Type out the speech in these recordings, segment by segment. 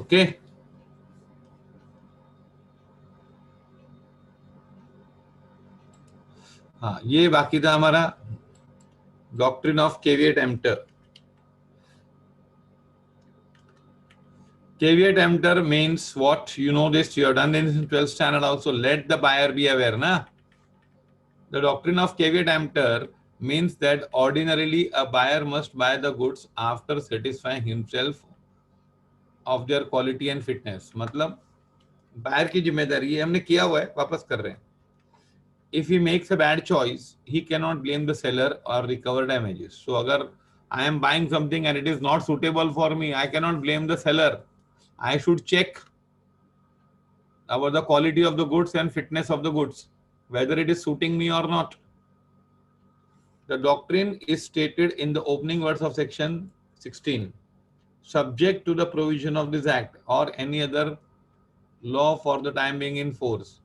Okay. हाँ, ये बाकी था हमारा doctrine of caveat emptor. Caveat emptor means what? You know this, you have done this in 12th standard also. Let the buyer be aware, na? The doctrine of caveat emptor means that ordinarily a buyer must buy the goods after satisfying himself of their quality and fitness. मतलब buyer की जिम्मेदारी है, हमने किया हुआ है, वापस कर रहे हैं. If he makes a bad choice, he cannot blame the seller or recover damages. So अगर I am buying something and it is not suitable for me, I cannot blame the seller. I should check about the quality of the goods and fitness of the goods, whether it is suiting me or not. The doctrine is stated in the opening words of section 16. Subject to the provision of this act or any other law for the time being in force,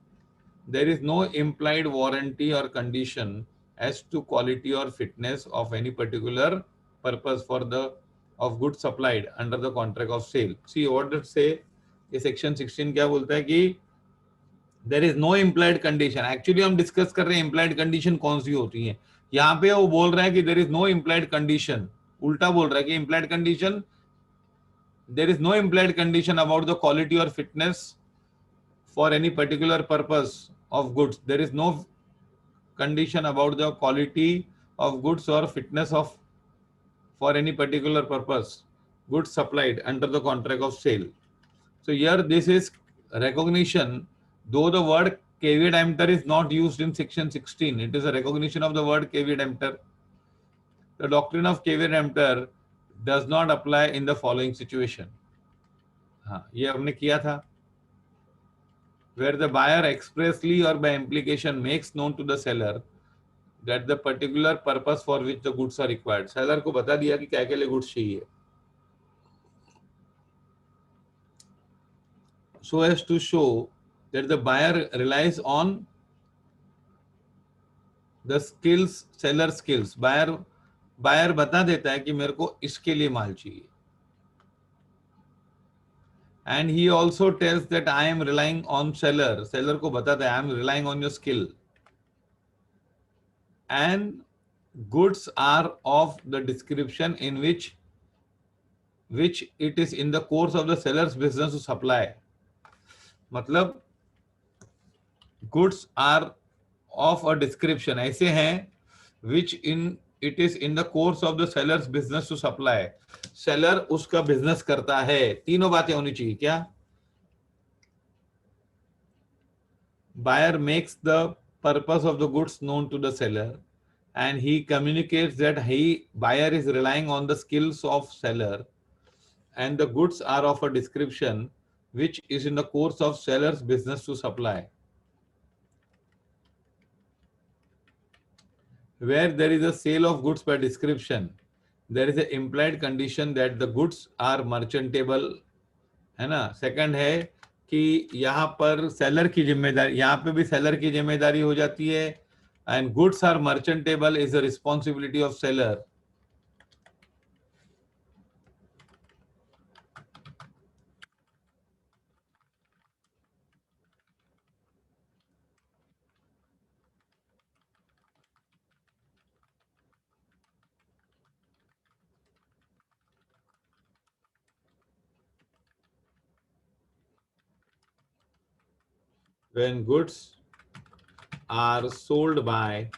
there is no implied warranty or condition as to quality or fitness of any particular purpose for the of goods supplied under the contract of sale. See what does say? ये section 16 क्या बोलता है कि there is no implied condition. Actually हम discuss कर रहे हैं implied condition कौन सी होती है. यहाँ पे वो बोल रहा है कि there is no implied condition. उल्टा बोल रहा है कि implied condition, there is no implied condition about the quality और fitness for any particular purpose of goods. There is no condition about the quality of goods or fitness of for any particular purpose goods supplied under the contract of sale. So here this is recognition, though the word caveat emptor is not used in section 16, it is a recognition of the word caveat emptor. The doctrine of caveat emptor does not apply in the following situation. हाँ, ये हमने किया था. Where the buyer expressly or by implication makes known to the seller that the particular purpose for which the goods are required. Seller को बता दिया कि क्या क्या लिए goods चाहिए. So as to show that the buyer relies on the skills, seller skills. Buyer बता देता है कि मेरे को इसके लिए माल चाहिए. And he also tells that I am relying on seller. Seller को बताता है I am relying on your skill. And goods are of the description in which it is in the course of the seller's business to supply. मतलब goods are of a description ऐसे हैं which in it is in the course of the seller's business to supply. seller उसका business करता है. तीनों बातें होनी चाहिए क्या? Buyer makes the purpose of the goods known to the seller and he communicates that buyer is relying on the skills of seller, and the goods are of a description which is in the course of seller's business to supply. Where there is a sale of goods by description, there is an implied condition that the goods are merchantable, है ना. Second है कि यहाँ पर seller की जिम्मेदारी, यहाँ पे भी सेलर की जिम्मेदारी हो जाती है. And goods are merchantable is the responsibility of seller. When goods are sold by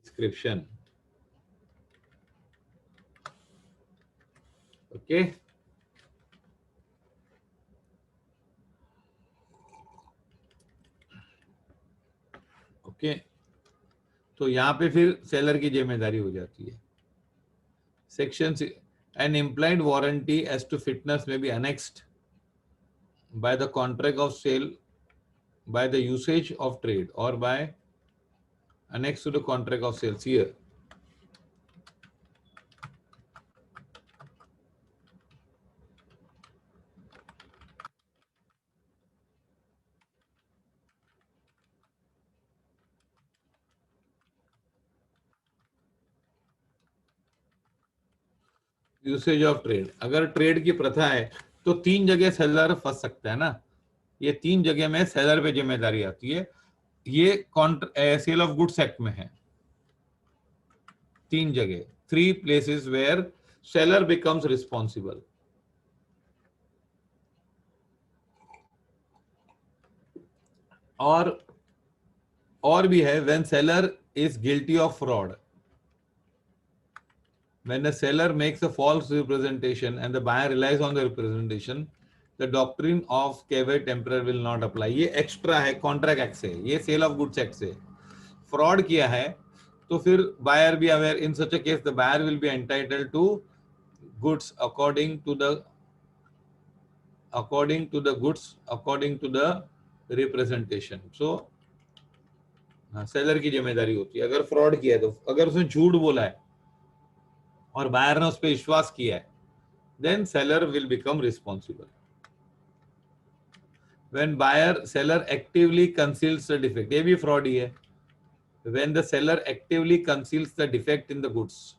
description. Okay. Okay. तो यहाँ पे फिर सेलर की जिम्मेदारी हो जाती है. Section an implied warranty as to fitness may be annexed by the contract of sale, by the usage of trade, or by annexed to the contract of sales. Here usage of trade, अगर trade की प्रथा है तो 3 जगह seller फंस सकता है ना, ये 3 जगह में सेलर पे जिम्मेदारी आती है, ये सेल ऑफ गुड्स एक्ट में है, 3 जगह, 3 places where seller becomes responsible. और भी है, when seller is guilty of fraud, when a seller makes a false representation and the buyer relies on the representation, the doctrine of caveat emptor will not apply। ये extra है contract act से, ये sale of goods act से। Fraud किया है तो फिर buyer be aware, in such a case the buyer will be entitled to goods according to the representation। So seller की जिम्मेदारी होती है अगर फ्रॉड किया है तो, अगर उसने झूठ बोला है और बायर ने उस पर विश्वास किया है, then seller will become responsible। when seller actively conceals the defect, ये भी fraud ही है, when the seller actively conceals the defect in the goods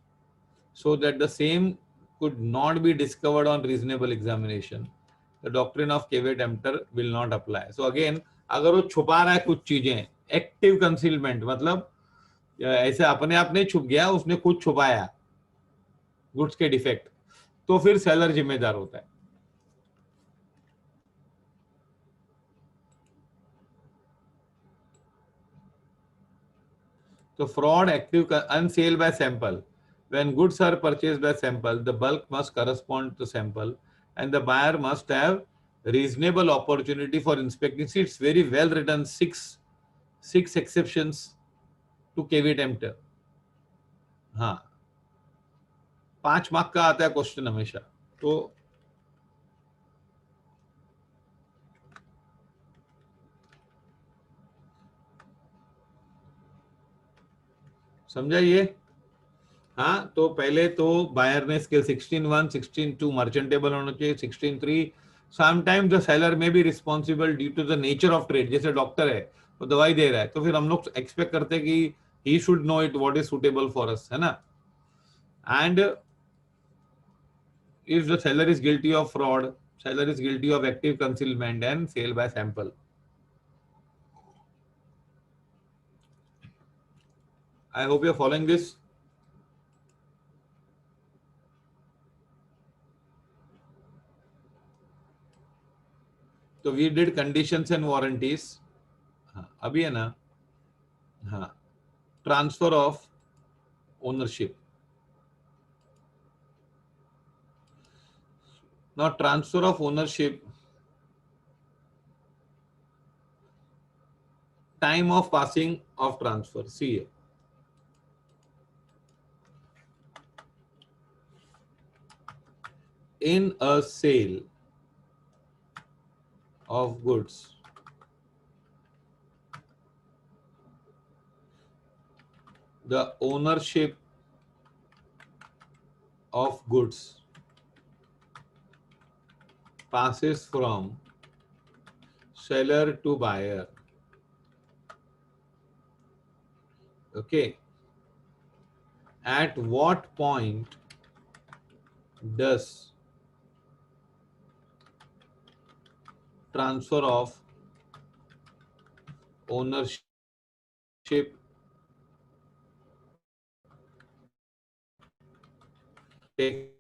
so that the same could not be discovered on reasonable examination, the doctrine of caveat emptor will not apply। so again, अगर वो छुपा रहा है कुछ चीजें, active concealment मतलब ऐसे अपने आप नहीं छुप गया, उसने खुद छुपाया गुड्स के डिफेक्ट, तो फिर सेलर जिम्मेदार होता है। So fraud, active and sale by sample. When goods are purchased by sample, the bulk must correspond to sample and the buyer must have reasonable opportunity for inspecting। See, it's very well written, six exceptions to caveat emptor। हाँ, 5 mark का आता है question हमेशा। समझा ये? हाँ, तो पहले तो बायर ने स्केल 16(1), 16(2) मर्चेंटेबल होना चाहिए, 16(3) समटाइम्स द सेलर में भी responsible due to the nature of trade. जैसे डॉक्टर है, वो दवाई दे रहा है, तो फिर हम लोग एक्सपेक्ट करते हैं कि he should know it what is suitable for us, है ना। And if the seller is guilty of fraud, seller is guilty of active concealment and sale by sample। I hope you're following this। तो we did conditions and warranties. हाँ, अभी है ना। हाँ, transfer of ownership. Now transfer of ownership, time of passing of transfer। See, in a sale of goods, the ownership of goods passes from seller to buyer। Okay, at what point does transfer of ownership take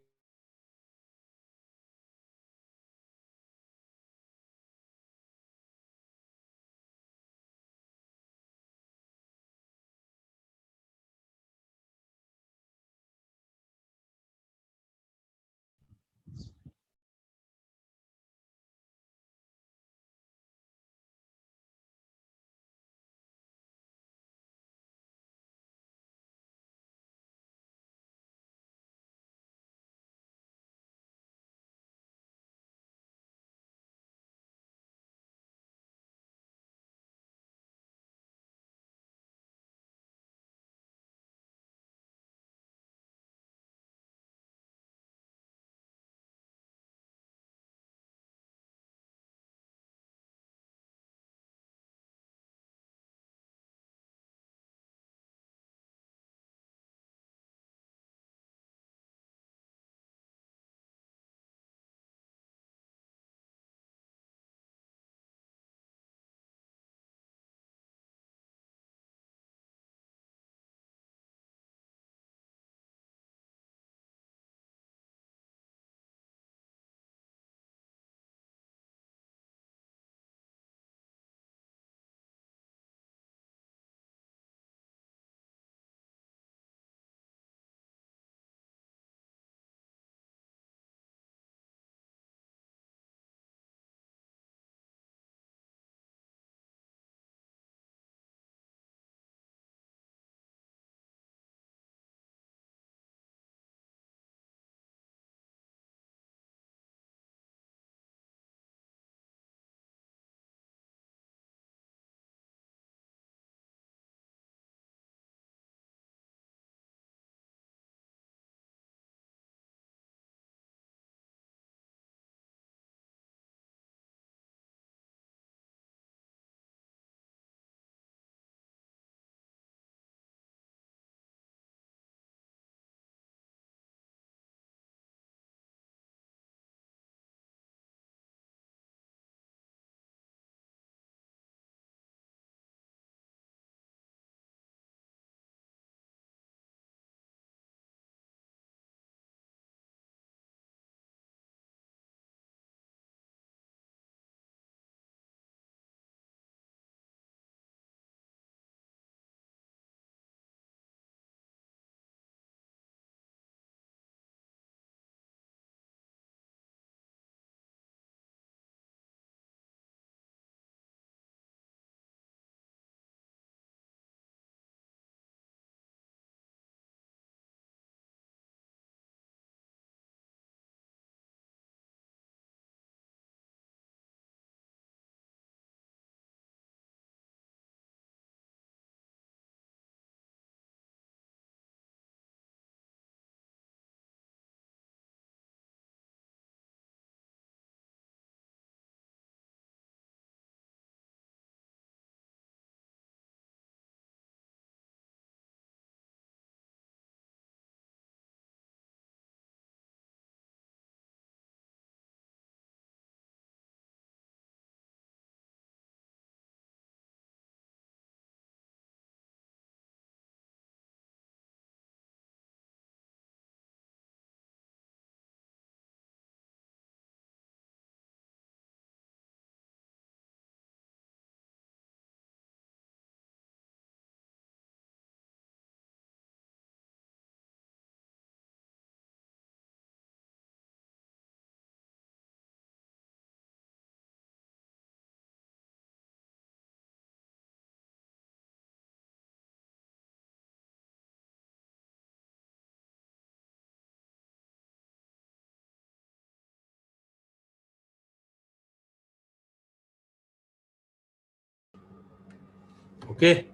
Okay.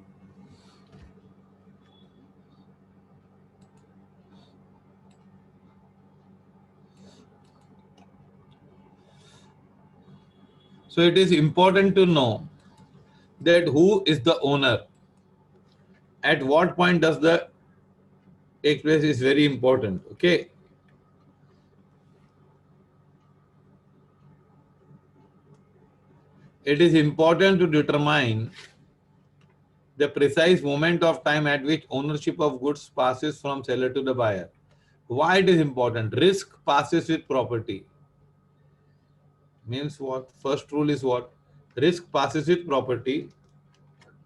So it is important to know that who is the owner, at what point does the take place is very important. Okay. It is important to determine the precise moment of time at which ownership of goods passes from seller to the buyer. Why it is important? Risk passes with property. Means what? First rule is what? Risk passes with property.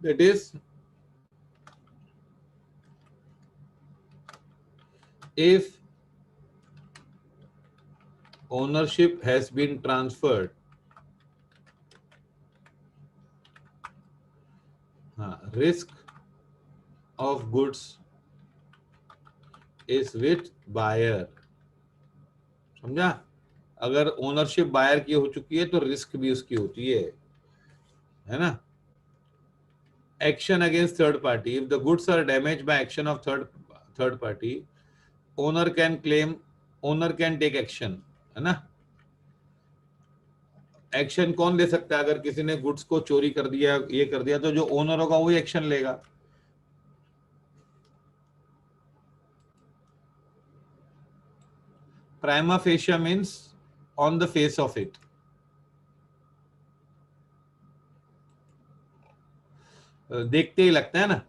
That is, if ownership has been transferred, risk of goods is with buyer. समझा? अगर ownership buyer की हो चुकी है तो risk भी उसकी होती है ना? Action against third party. If the goods are damaged by action of third party, owner can take action, है ना? एक्शन कौन ले सकता है? अगर किसी ने गुड्स को चोरी कर दिया, ये कर दिया, तो जो ओनर होगा वही एक्शन लेगा. Prima facie means on the face of it. देखते ही लगता है ना.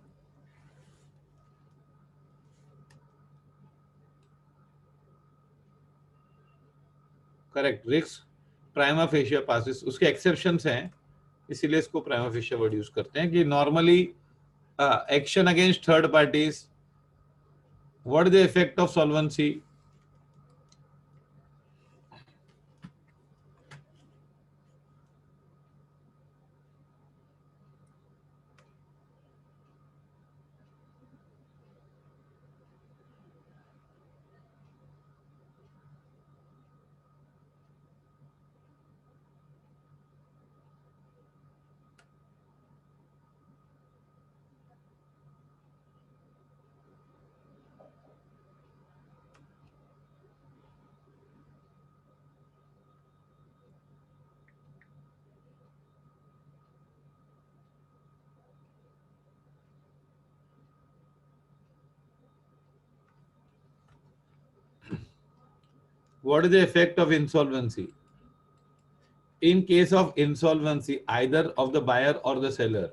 Correct. Risk prima fascia passes. उसके एक्सेप्शंस हैं, इसीलिए इसको प्राइमा फेशिया वर्ड यूज करते हैं कि normally action against third parties, what is the effect of solvency? What is the effect of insolvency? In case of insolvency, either of the buyer or the seller,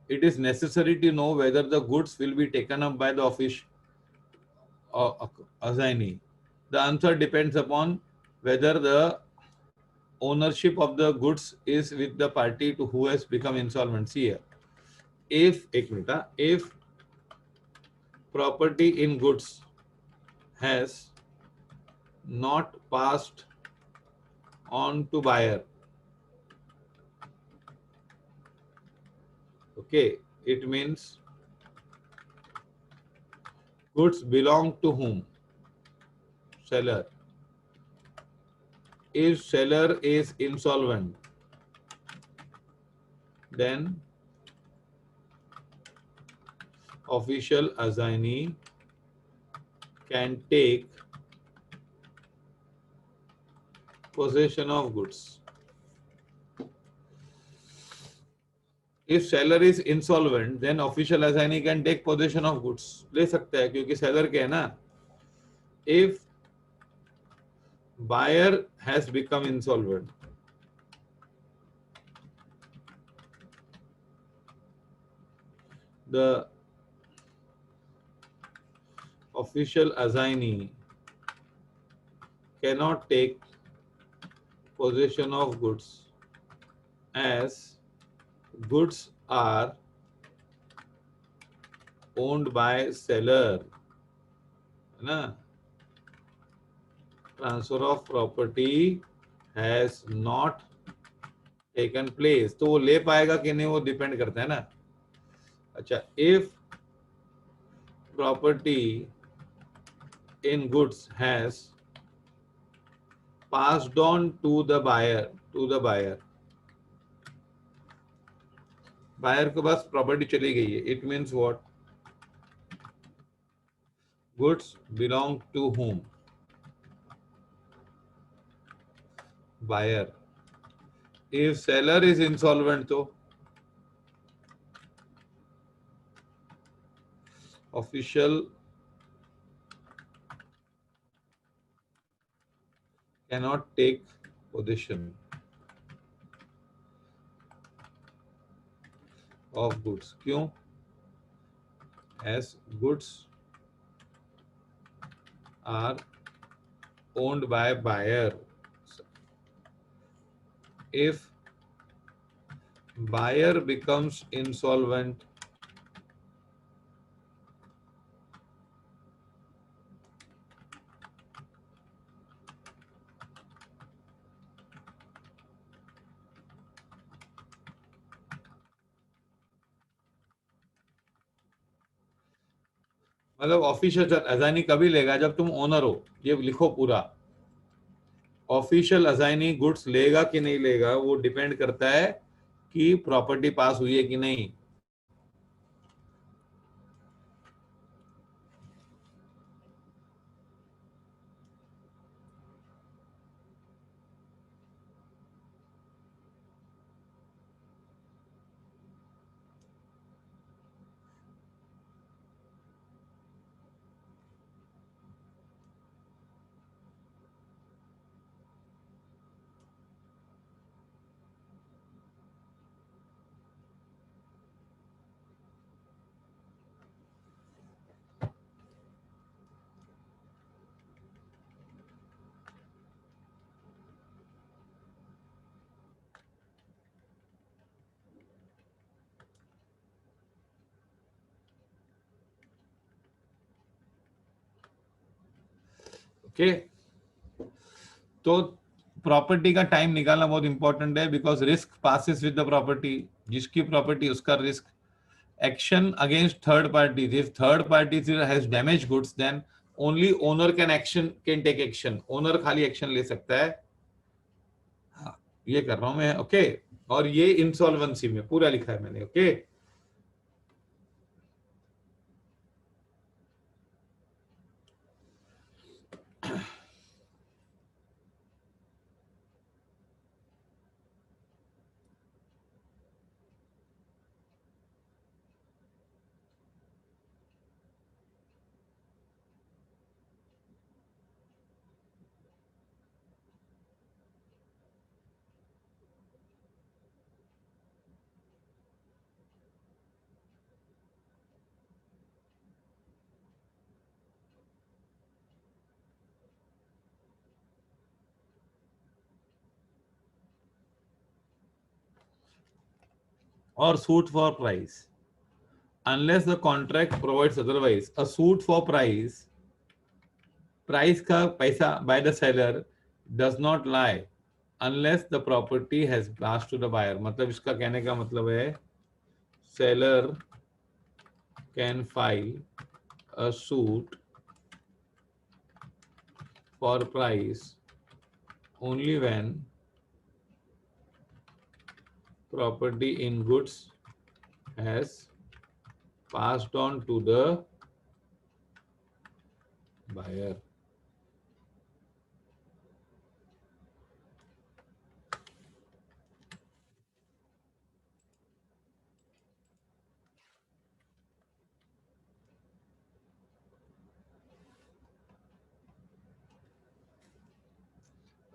it is necessary to know whether the goods will be taken up by the office or assignee. The answer depends upon whether the ownership of the goods is with the party to who has become insolvent. See here, if property in goods has not passed on to buyer, okay, it means goods belong to whom? Seller. If seller is insolvent, then official assignee can take possession of goods. If seller is insolvent, then official assignee can take possession of goods. ले सकता है क्योंकि seller के है ना. If buyer has become insolvent, the official assignee cannot take possession of goods, as goods are owned by seller, है ना. Transfer of property has not taken place. तो वो ले पाएगा कि नहीं वो डिपेंड करता है ना. अच्छा, if property in goods has passed on to the buyer, buyer के पास प्रॉपर्टी चली गई है, it means what? Goods belong to whom? Buyer. If seller is insolvent, तो official cannot take possession of goods. क्यों? As goods are owned by buyer. If buyer becomes insolvent, मतलब official अजाइनी कभी लेगा? जब तुम ओनर हो, ये लिखो पूरा। ऑफिशियल अजाइनी गुड्स लेगा कि नहीं लेगा वो डिपेंड करता है कि प्रॉपर्टी पास हुई है कि नहीं। ओके, तो प्रॉपर्टी का टाइम निकालना बहुत इंपॉर्टेंट है, because risk passes with the property. जिसकी प्रॉपर्टी उसका risk. Action against third party, if third party has damage goods then only owner can take action. Owner खाली एक्शन ले सकता है। हाँ, ये कर रहा हूं मैं। ओके, और ये इंसॉल्वेंसी में पूरा लिखा है मैंने। Okay, or suit for price unless the contract provides otherwise. A suit for price, price का पैसा by the seller does not lie unless the property has passed to the buyer. मतलब इसका कहने का मतलब है seller can file a suit for price only when property in goods has passed on to the buyer.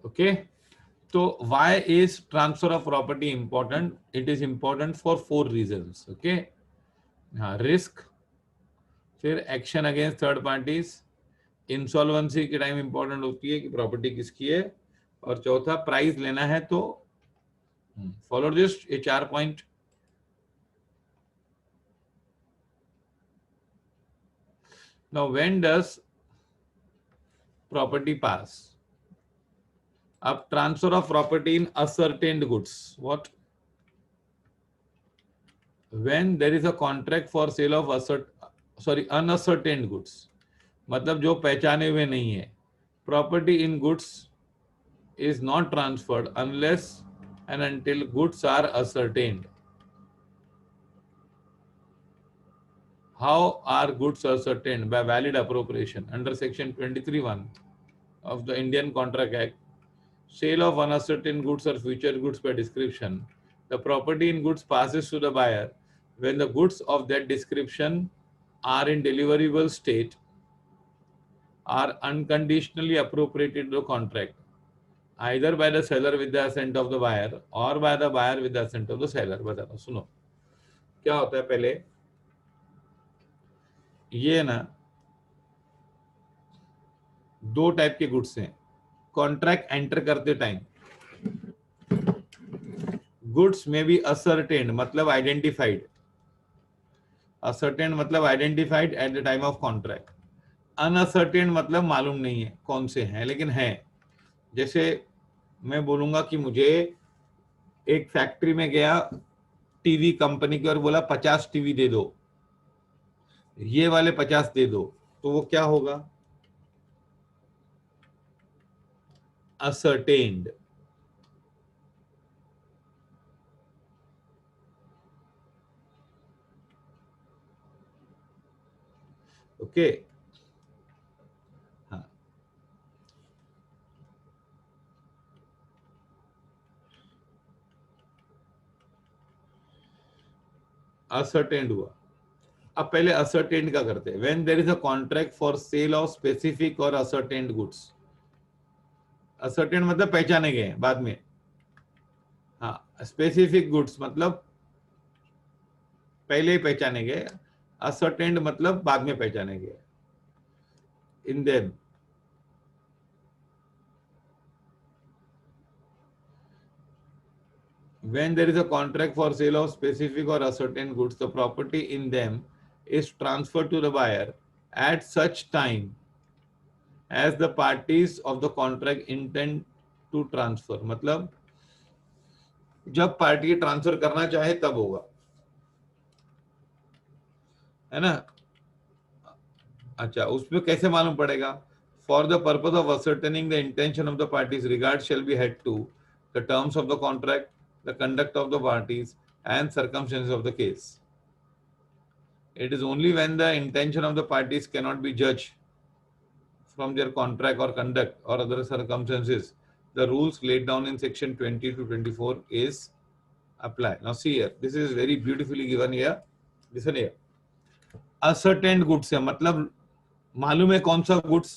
Okay, so why is transfer of property important? It is important for 4 reasons. Okay, risk, फिर action against third parties, insolvency के time important होती है कि property किसकी है, और चौथा price लेना है। तो फॉलो दिस, ये 4 point. Now when does property pass? अब transfer of property in ascertained goods, what? When there is a contract for sale of unascertained goods, मतलब जो पहचाने हुए नहीं है। Property in goods is not transferred unless and until goods are ascertained. How are goods ascertained? By valid appropriation. Under section 23(1) of the Indian Contract Act, sale of unascertained goods or future goods by description. The property in goods passes to the buyer when the goods of that description are in deliverable state, are unconditionally appropriated to the contract, either by the seller with the assent of the buyer or by the buyer with the assent of the seller. बताओ, सुनो क्या होता है पहले ये ना दो type के गुड्स हैं कॉन्ट्रैक्ट एंटर करते टाइम गुड्स में बी असर्टेन मतलब आइडेंटिफाइड असर्टेन मतलब identified eight the time of contract uncertain मतलब मालूम नहीं है कौन से हैं लेकिन हैं जैसे मैं बोलूंगा कि मुझे एक फैक्ट्री में गया टीवी कंपनी की और बोला 50 टीवी दे दो ये वाले 50 दे दो तो वो क्या होगा ascertained ओके हाँ ascertained हुआ अब पहले ascertained का करते हैं when there is a contract for sale of specific or ascertained goods ascertained मतलब पहचाने गए बाद में हाँ स्पेसिफिक गुड्स मतलब पहले ही पहचाने गए ascertained मतलब बाद में पहचाने गए in them when there is a contract for sale of specific or ascertained goods the property in them is transferred to the buyer at such time as the parties of the contract intend to transfer मतलब जब party transfer करना चाहे तब होगा है ना अच्छा उसमें कैसे मालूम पड़ेगा for the purpose of ascertaining the intention of the parties regard shall be had to the terms of the contract the conduct of the parties and circumstances of the case it is only when the intention of the parties cannot be judged from their contract or conduct or other circumstances the rules laid down in section 20 to 24 is apply. Now see here, this is very beautifully given here. Listen here. Ascertained goods है मतलब मालूम है कौन सा goods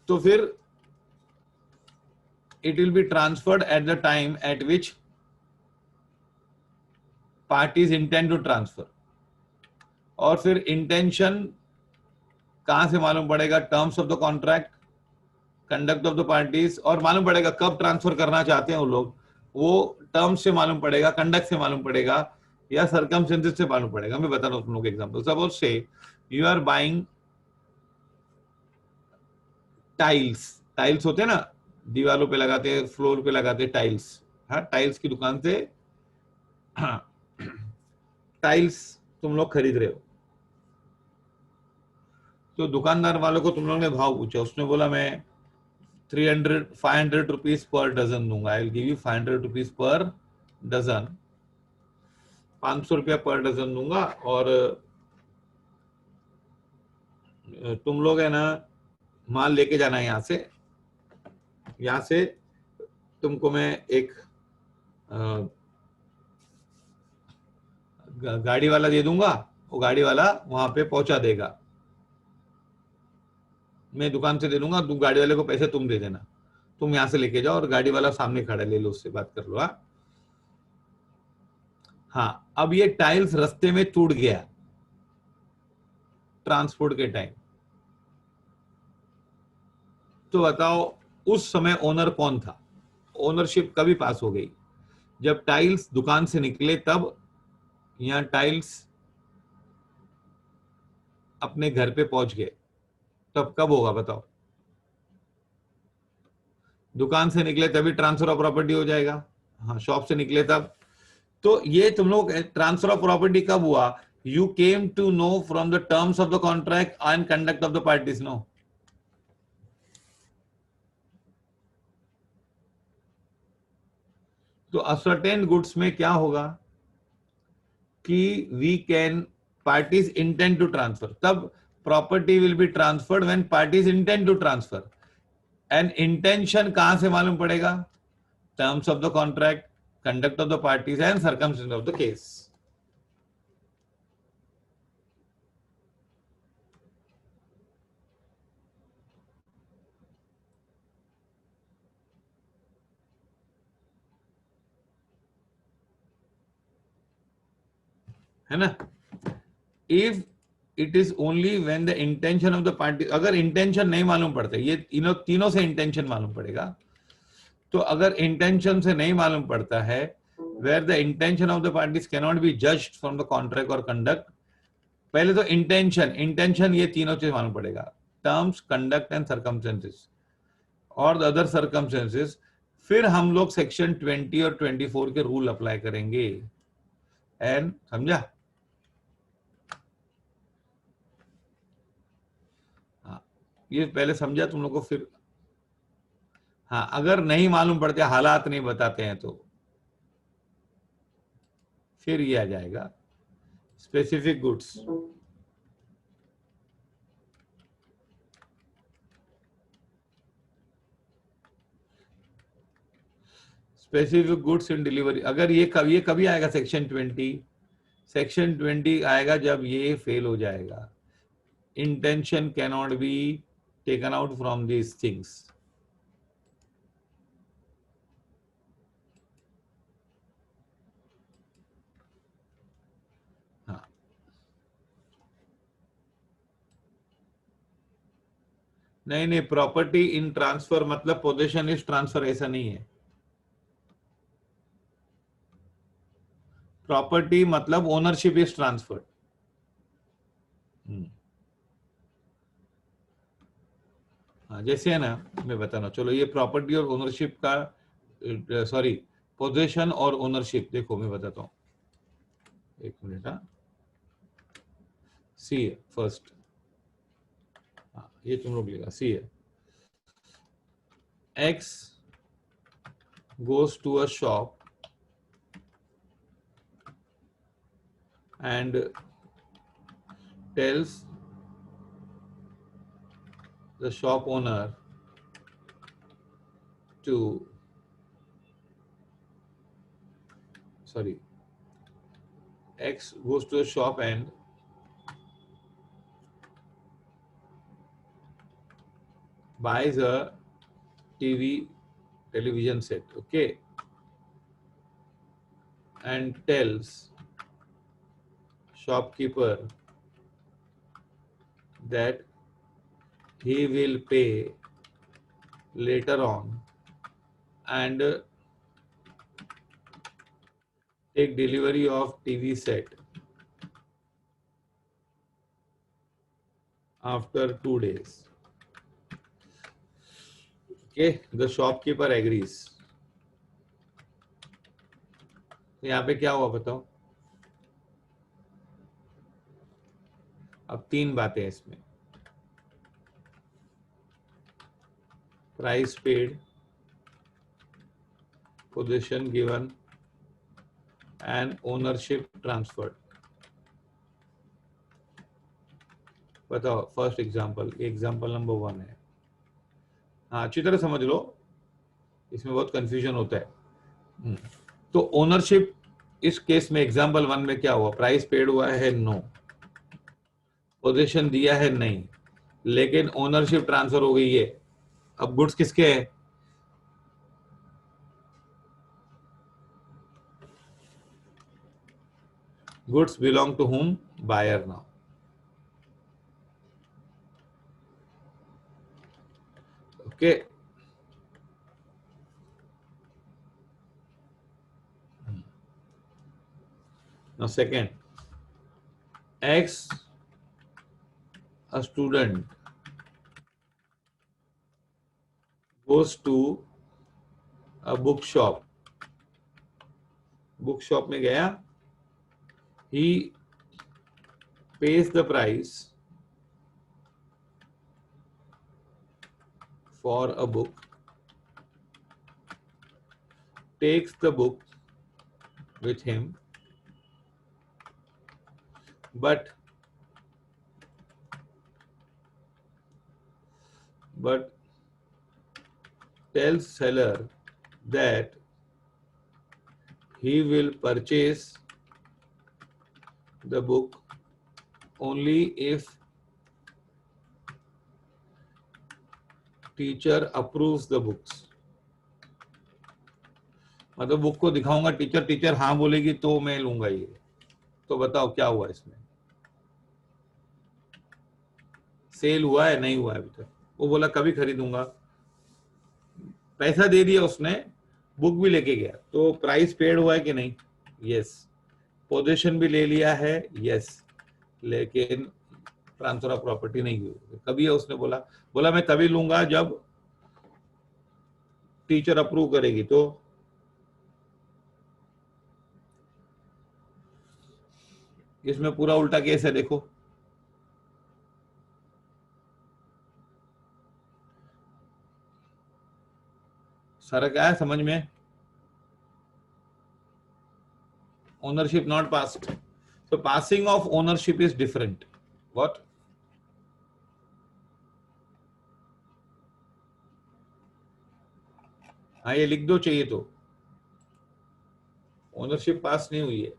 तो फिर it will be transferred at the time at which parties intend to transfer और फिर इंटेंशन कहां से मालूम पड़ेगा terms of the contract conduct of the parties और मालूम पड़ेगा कब ट्रांसफर करना चाहते हैं वो लोग वो टर्म्स से मालूम पड़ेगा कंडक्ट से मालूम पड़ेगा या सर्कमस्टेंसेस से मालूम पड़ेगा मैं बता रहा हूं तुम लोग एग्जांपल सपोज से you are buying tiles tiles होते हैं ना दीवारों पे लगाते हैं फ्लोर पे लगाते हैं टाइल्स हाँ टाइल्स की दुकान से टाइल्स तुम लोग खरीद रहे हो तो दुकानदार वालों को तुम लोग ने भाव पूछा उसने बोला मैं 500 रुपीज पर डजन दूंगा I will give you 500 rupees per dozen 500 रुपया पर डजन दूंगा और तुम लोग है ना माल लेके जाना है यहाँ से तुमको मैं एक गाड़ी वाला दे दूंगा वो गाड़ी वाला वहां पे पहुंचा देगा मैं दुकान से दे दूंगा तुम गाड़ी वाले को पैसे तुम दे देना तुम यहाँ से लेके जाओ और गाड़ी वाला सामने खड़ा ले लो उससे बात कर लो हाँ अब ये टाइल्स रास्ते में टूट गया ट्रांसपोर्ट के टाइम तो बताओ उस समय ओनर कौन था ओनरशिप कभी पास हो गई जब टाइल्स दुकान से निकले तब यहाँ टाइल्स अपने घर पे पहुंच गए तब कब होगा बताओ दुकान से निकले तभी ट्रांसफर ऑफ प्रॉपर्टी हो जाएगा हाँ शॉप से निकले तब तो ये तुम लोग ट्रांसफर ऑफ प्रॉपर्टी कब हुआ you came to know from the terms of the contract and conduct of the parties नो तो असर्टेन गुड्स में क्या होगा कि we can parties intend to transfer, तब property will be transferred when parties intend to transfer. And intention कहां से मालूम पड़ेगा? Terms of the contract, conduct of the parties and circumstances of the case. है ना? If it is only when the intention of the party, अगर intention नहीं मालूम पड़ता, ये तीनों से intention मालूम पड़ेगा. तो अगर intention से नहीं मालूम पड़ता है, where the intention of the parties cannot be judged from the contract or conduct, पहले तो intention ये तीनों चीज मालूम पड़ेगा, terms, conduct and circumstances और the other circumstances. फिर हम लोग सेक्शन 20 और 24 के रूल अप्लाई करेंगे. एंड समझा? हाँ, ये पहले समझा तुम लोग को. फिर हाँ, अगर नहीं मालूम पड़ते, हालात नहीं बताते हैं, तो फिर ये आ जाएगा specific goods. Specific goods in delivery. अगर ये कभी आएगा सेक्शन 20? सेक्शन 20 आएगा जब ये फेल हो जाएगा. Intention cannot be taken out from these things. हाँ, नहीं, प्रॉपर्टी इन ट्रांसफर मतलब पोजीशन इज ट्रांसफर, ऐसा नहीं है. प्रॉपर्टी मतलब ओनरशिप इज ट्रांसफर्ड. हाँ, जैसे है ना, मैं बताना. चलो, ये प्रॉपर्टी और ओनरशिप का, सॉरी, पोजीशन और ओनरशिप, देखो मैं बताता हूँ. एक मिनट. हाँ, सी है फर्स्ट. हाँ, ये तुम लोग लेगा. सी है, X goes to a shop and tells the shop owner to, sorry, X goes to a shop and buys a television set, okay, and tells shopkeeper that he will pay later on and take delivery of TV set after 2 days. Okay, the shopkeeper agrees. तो यहाँ पे क्या हुआ बताओ? अब 3 बातें हैं इसमें. Price paid, position given and ownership transferred. बताओ फर्स्ट एग्जांपल. एग्जांपल नंबर 1 है. हाँ, अच्छी तरह समझ लो, इसमें बहुत कंफ्यूजन होता है. तो ओनरशिप इस केस में एग्जांपल 1 में क्या हुआ? प्राइस पेड हुआ है, नो. पोजीशन दिया है, नहीं. लेकिन ओनरशिप ट्रांसफर हो गई है. अब गुड्स किसके हैं? Goods belong to whom? Buyer now. Okay. Now second, X, a student, goes to a bookshop. Bookshop में गया. He pays the price for a book, takes the book with him but tells seller that he will purchase the book only if teacher approves the books. मतलब book को दिखाऊंगा, teacher हाँ बोलेगी तो मैं लूंगा ये. तो बताओ क्या हुआ इसमें? सेल हुआ है? नहीं हुआ है अभी तक. वो बोला कभी खरीदूंगा, पैसा दे दिया उसने, बुक भी लेके गया, तो प्राइस पेड हुआ है कि नहीं? यस. पोजीशन भी ले लिया है? यस. लेकिन ट्रांसफर ऑफ प्रॉपर्टी नहीं हुई. कभी है उसने बोला मैं तभी लूंगा जब टीचर अप्रूव करेगी. तो इसमें पूरा उल्टा केस है. देखो सारा क्या है समझ में? Ownership not past. So passing of ownership is different. What? हाँ ये लिख दो चाहिए तो. ओनरशिप पास नहीं हुई है.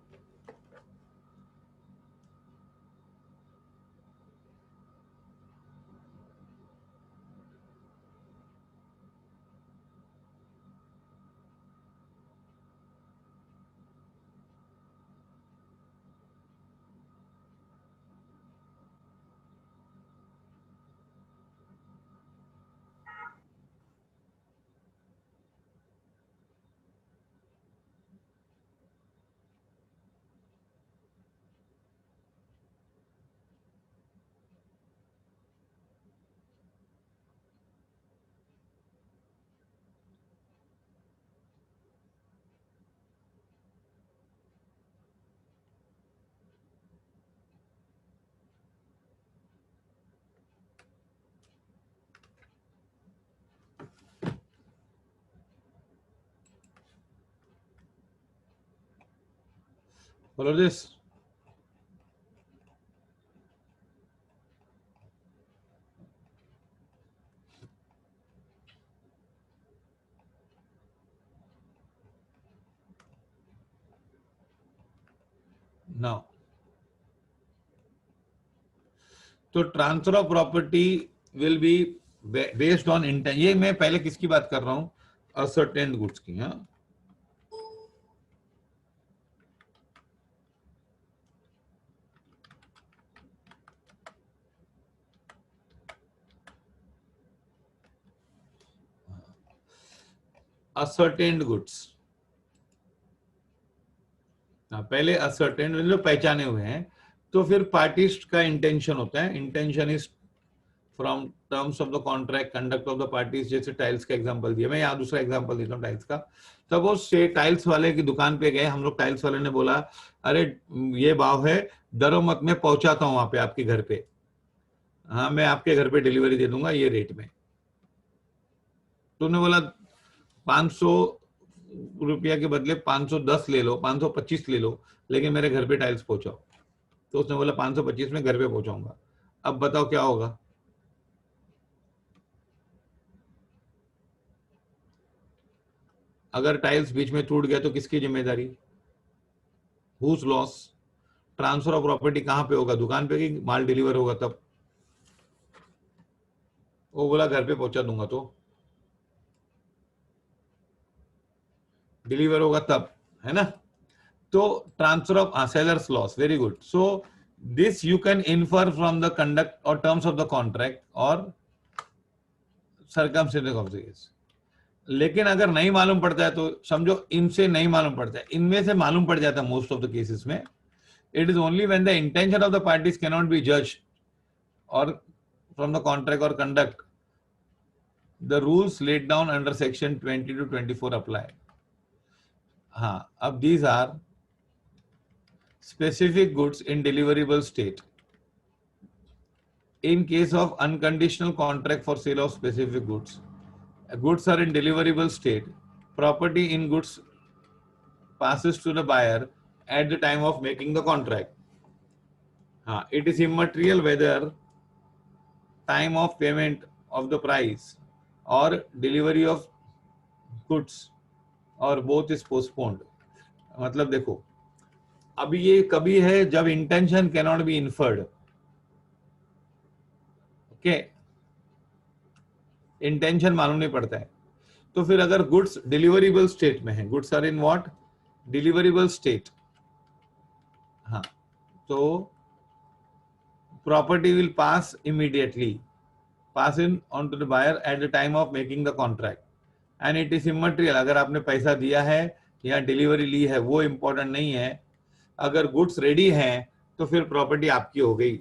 Follow this. Now, तो transfer of property will be based on intention. ये मैं पहले किसकी बात कर रहा हूं? असर्टेन गुड्स की. हाँ असर्टेन्ड गुड्स. पहले असर्टेन्ड जो पहचाने हुए हैं. तो फिर पार्टीज का इंटेंशन होता है. Intention is from terms of the contract, conduct of the parties. जैसे टाइल्स का एग्जांपल दिया, मैं यहाँ दूसरा एग्जांपल देता हूँ टाइल्स का. तब वो से टाइल्स वाले की दुकान पे गए हम लोग. टाइल्स वाले ने बोला अरे ये भाव है, डरो मत, मैं पहुंचाता हूँ वहां पे आपके घर पे. हाँ मैं आपके घर पे डिलीवरी दे दूंगा ये रेट में. तूने बोला 500 रुपया के बदले 510 ले लो, 525 ले लो, लेकिन मेरे घर पे टाइल्स पहुंचाओ. तो उसने बोला 525 में घर पे पहुंचाऊंगा. अब बताओ क्या होगा? अगर टाइल्स बीच में टूट गया तो किसकी जिम्मेदारी? Whose loss? Transfer of property कहां पे होगा? दुकान पे कि माल डिलीवर होगा तब? वो बोला घर पे पहुंचा दूंगा. तो डिलीवर होगा तब, है ना? तो transfer of seller's loss. Very good. So this you can infer from the conduct और टर्म्स ऑफ द कॉन्ट्रैक्ट और सर्कमस्टेंसेस ऑफ द केस. लेकिन अगर नहीं मालूम पड़ता है तो समझो इनसे नहीं मालूम पड़ता है, इनमें से मालूम पड़ जाता है मोस्ट ऑफ द केसेस में. It is only when the intention of the parties can not be जज और फ्रॉम द कॉन्ट्रैक्ट और conduct the rules laid down under section 20 to 24 apply. हाँ, अब these are specific goods in deliverable state. In case of unconditional contract for sale of specific goods, goods are in deliverable state. Property in goods passes to the buyer at the time of making the contract. हाँ, it is immaterial whether time of payment of the price or delivery of goods or both is postponed. मतलब देखो, अभी ये कभी है जब intention cannot be inferred. Okay, intention मालूम नहीं पड़ता है. तो फिर अगर गुड्स डिलीवरेबल स्टेट में है, goods are in what, deliverable state, हाँ, तो property will pass immediately, pass in on to the buyer at the time of making the contract, and it is immaterial अगर आपने पैसा दिया है या डिलीवरी ली है, वो इम्पोर्टेंट नहीं है. अगर गुड्स रेडी हैं तो फिर प्रॉपर्टी आपकी हो गई.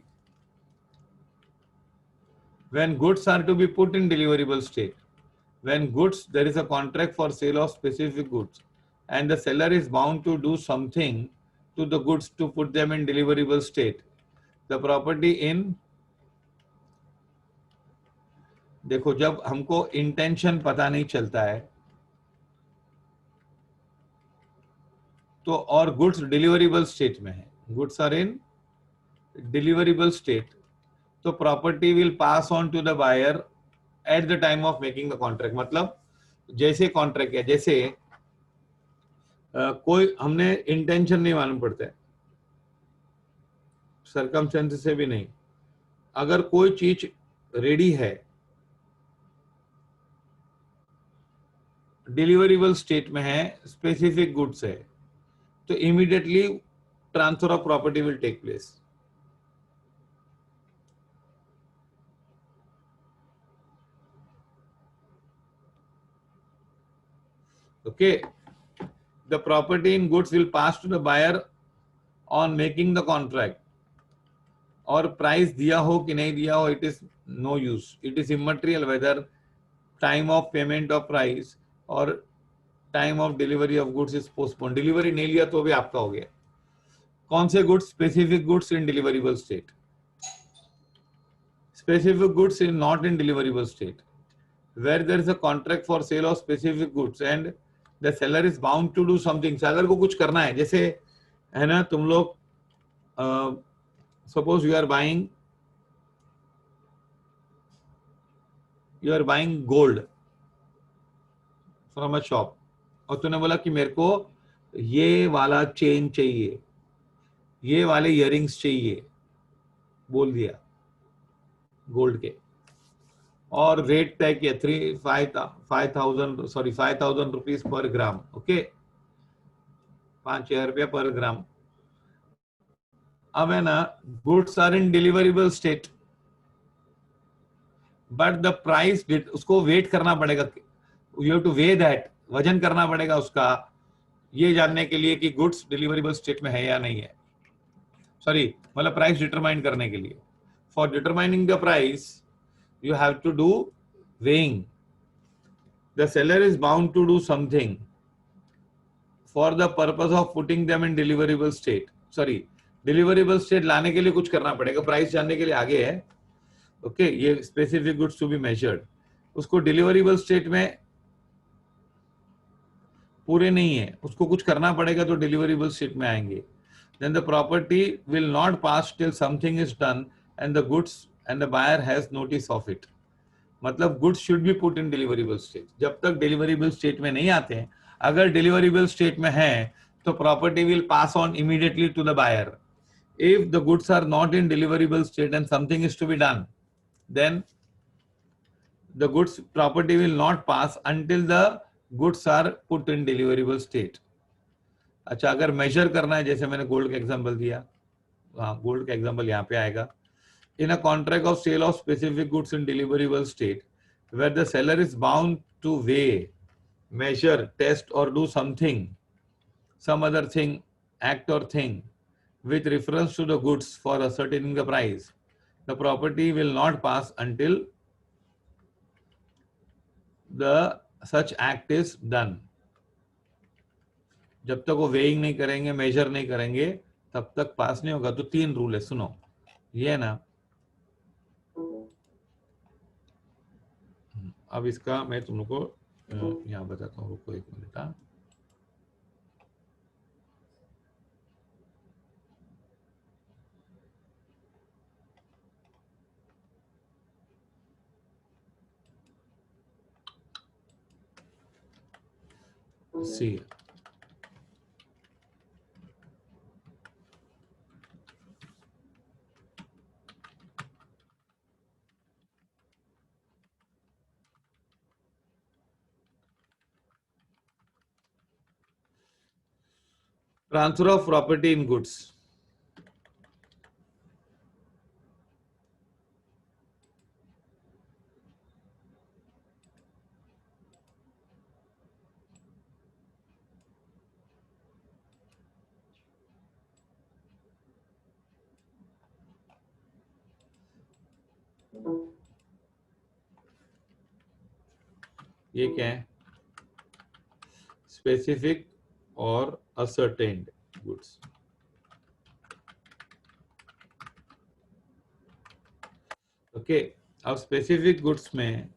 When goods are to be put in deliverable state, when goods, there is a contract for sale of specific goods and the seller is bound to do something to the goods to put them in deliverable state, the property in, देखो जब हमको intention पता नहीं चलता है तो, और goods deliverable state में है, goods are in deliverable state, तो property will pass on to the buyer at the time of making the contract. मतलब जैसे कॉन्ट्रैक्ट है, जैसे कोई हमने इंटेंशन नहीं मालूम पड़ता है, सरकमस्टेंसेस से भी नहीं. अगर कोई चीज रेडी है, डिलीवरेबल स्टेट में है, स्पेसिफिक गुड्स है, तो immediately transfer of property will take place. Okay, the property in goods will pass to the buyer on making the contract. और प्राइस दिया हो कि नहीं दिया हो, it is no use. It is immaterial whether time of payment of price or time of delivery of goods is postponed. Delivery नहीं लिया तो भी आपका हो गया. कौन से goods? Specific goods in deliverable state. Specific goods is not in deliverable state. Where there is a contract for sale of specific goods and the seller is bound to do something. seller को कुछ करना है, जैसे है ना, तुम लोग suppose you are buying gold from a shop और तूने बोला कि मेरे को ये वाला चेन चाहिए, ये वाले इयरिंग्स चाहिए, बोल दिया गोल्ड के, और रेट तय किया 5,000 रुपीज पर ग्राम. ओके, 5,000 रुपया पर ग्राम. अब है ना, goods are in deliverable state but the price, उसको वेट करना पड़ेगा, you have to weigh that, वजन करना पड़ेगा उसका, ये जानने के लिए कि गुड्स डिलीवरेबल स्टेट में है या नहीं है. सॉरी, मतलब प्राइस डिटरमाइन करने के लिए. For determining the price you have to do weighing. The seller is bound to do something for the purpose of putting them in deliverable state. Sorry, deliverable state लाने के लिए कुछ करना पड़ेगा, प्राइस जानने के लिए आगे है. ओके, ये specific goods to be measured, उसको डिलीवरेबल स्टेट में पूरे नहीं है, उसको कुछ करना पड़ेगा तो डिलीवरेबल स्टेट में आएंगे. Then the property will not pass till something is done and the goods and the buyer has notice of it. मतलब goods should be put in deliverable state. जब तक डिलीवरेबल स्टेट में नहीं आते हैं, अगर डिलीवरेबल स्टेट में है तो property will pass on immediately to the buyer. If the goods are not in deliverable state and something is to be done, then the goods property will not pass until the goods are put in deliverable state. अच्छा, अगर major करना है, जैसे मैंने gold का example दिया, हाँ, gold का एग्जांपल यहाँ पे आएगा. In a contract of sale of specific goods in deliverable state, where the seller is bound to weigh, measure, test or do something, some other thing, act or thing, with reference to the goods for ascertaining the price, the property will not pass until the such act is done. जब तक वो weighing नहीं करेंगे, major नहीं करेंगे, तब तक पास नहीं होगा. तो 3 रूल है, सुनो. ये है ना, अब इसका मैं तुम लोग को यहाँ बताता हूँ, रुको 1 minute. See, transfer of property in goods. ये क्या है? Specific or ascertained goods. Okay, अब स्पेसिफिक गुड्स में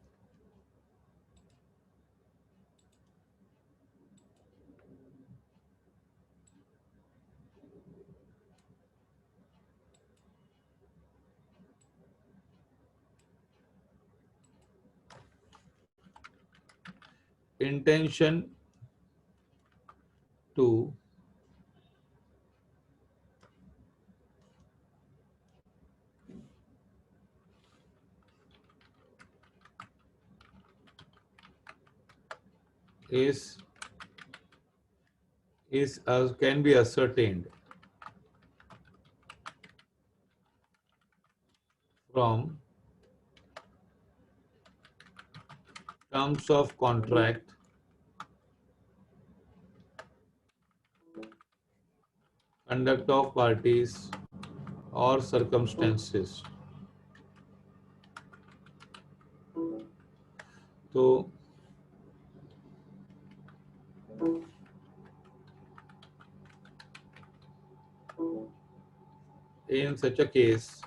intention to is can be ascertained from terms of contract, conduct of parties or circumstances. तो in such a case,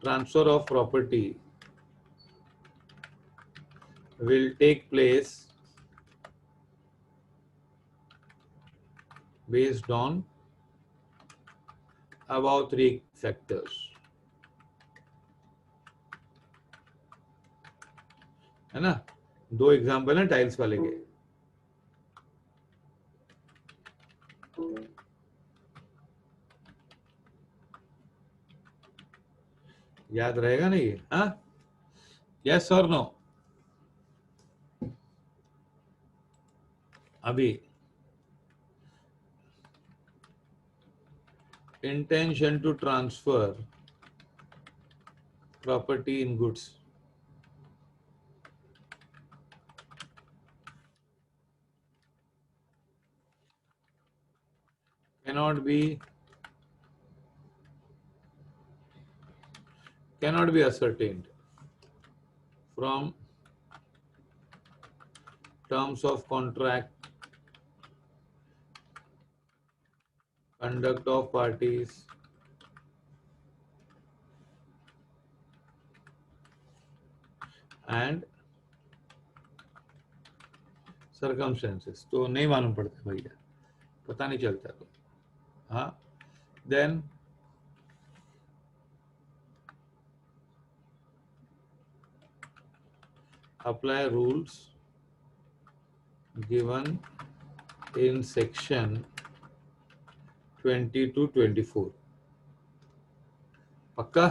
transfer of property will take place based on above three factors. है ना? दो example है tiles वाले के. याद रहेगा ना ये? हाँ, यस और नो? अभी intention to transfer property in goods cannot be ascertained from terms of contract, conduct of parties, and circumstances. तो नहीं मालूम पड़ता भैया, पता नहीं चलता तो. हाँ, then apply rules given in section 20 to 24. पक्का?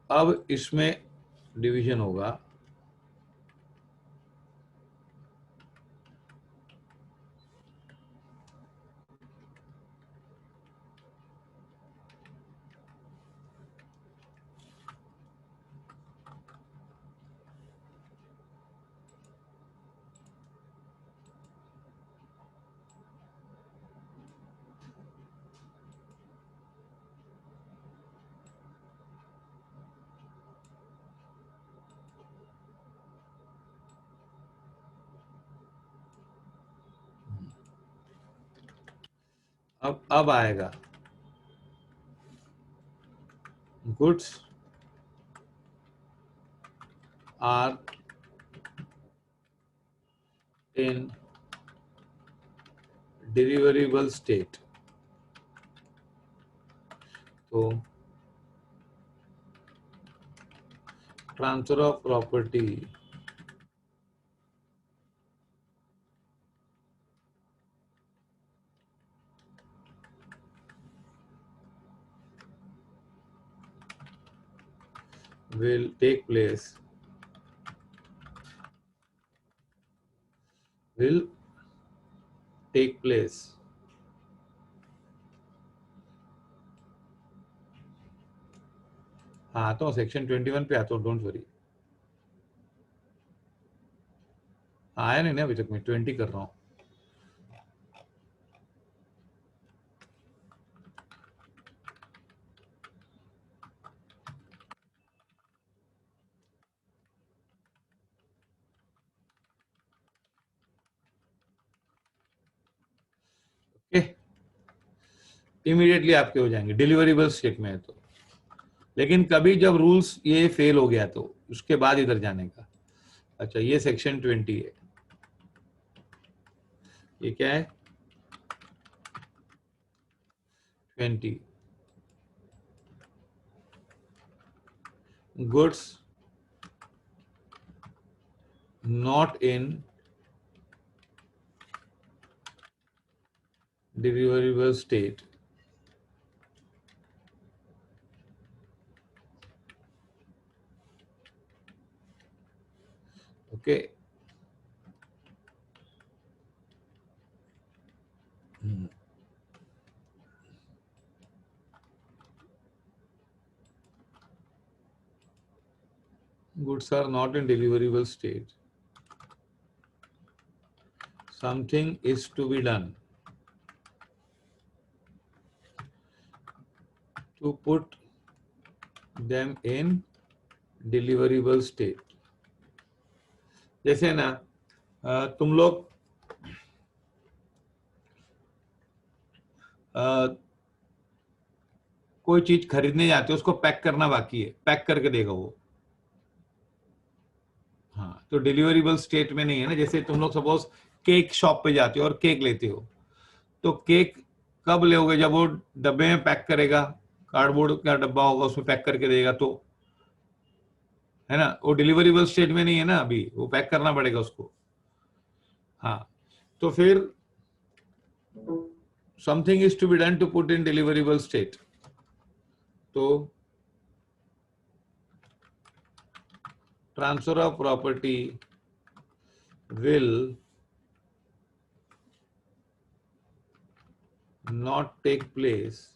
अब इसमें डिवीजन होगा. अब आएगा goods are in deliverable state. तो transfer of property will take place will take place हाँ आता हूँ सेक्शन 21 पे आता हूँ, डोंट वरी। आया नहीं ना अभी तक, मैं 20 कर रहा हूँ। ओके, इमीडिएटली आपके हो जाएंगे, डिलीवरेबल स्टेट में है तो। लेकिन कभी जब रूल्स ये फेल हो गया तो उसके बाद इधर जाने का। अच्छा, ये सेक्शन 20 है। ये क्या है? 20 goods not in deliverable state okay. Goods are not in deliverable state. Something is to be done to put them in deliverable state. जैसे ना तुम लोग कोई चीज खरीदने जाते हो, उसको पैक करना बाकी है, पैक करके देगा वो। हाँ, तो डिलीवरेबल स्टेट में नहीं है ना। जैसे तुम लोग सपोज केक शॉप पे जाते हो और केक लेते हो, तो केक कब लोगे? जब वो डब्बे में पैक करेगा, कार्डबोर्ड का डब्बा होगा उसमें पैक करके देगा तो, है ना। वो डिलीवरेबल स्टेट में नहीं है ना अभी, वो पैक करना पड़ेगा उसको। हाँ, तो फिर something is to be done to put in deliverable state, तो transfer of property will not take place,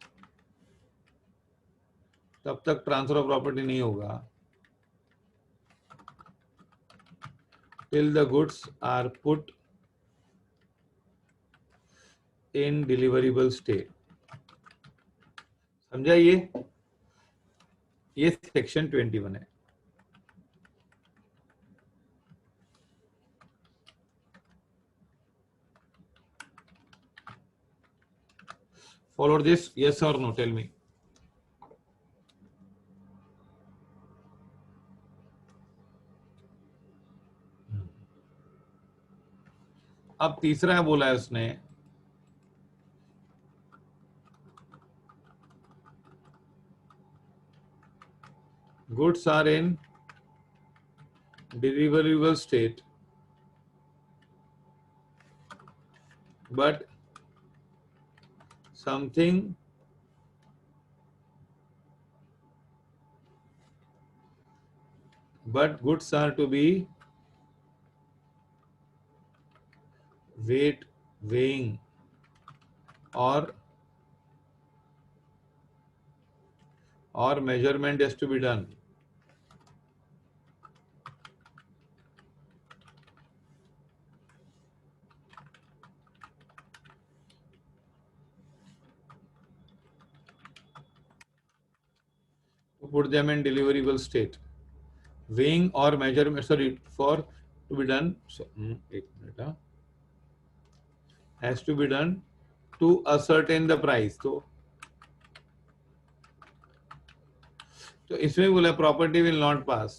तब तक ट्रांसफर ऑफ प्रॉपर्टी नहीं होगा till the goods are put in deliverable state। समझा? ये सेक्शन 21 है। Follow this, yes or no? Tell me. अब तीसरा बोला है उसने, goods are in deliverable state but something but goods are to be weighing or measurement has to be done to put them in deliverable state। weighing or measurement, sorry, for to be done, so, एक minute, has to be done to ascertain the price। तो इसमें बोला property will not pass.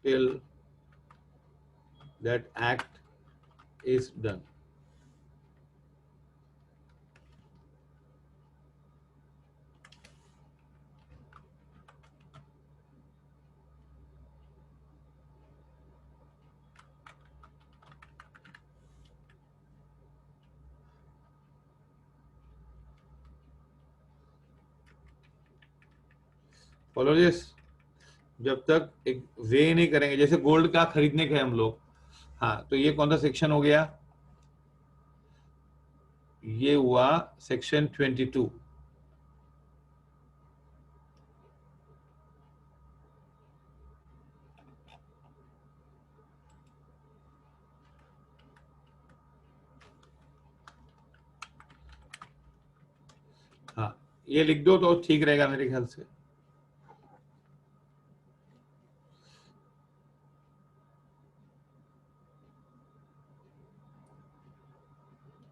till that act is done. Follow this. जब तक एक वे नहीं करेंगे, जैसे गोल्ड का खरीदने के हम लोग, हाँ, तो ये कौन सा सेक्शन हो गया? ये हुआ सेक्शन 22. हाँ, ये लिख दो तो ठीक रहेगा मेरे ख्याल से.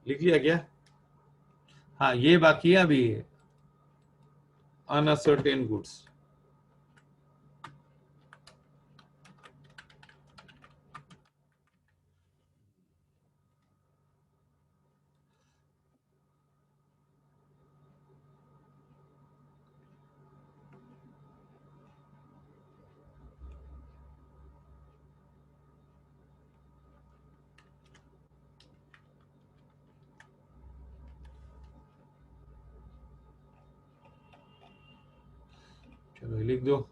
लिख लिया क्या? हाँ, ये बाकी है अभी, अनअसर्टेन गुड्स. चलो लिख दो.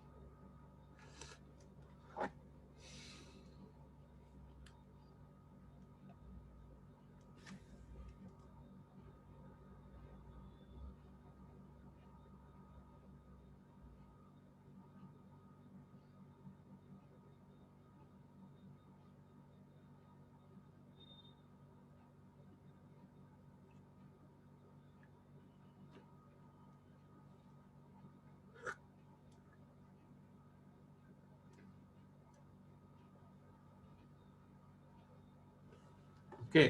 ओके,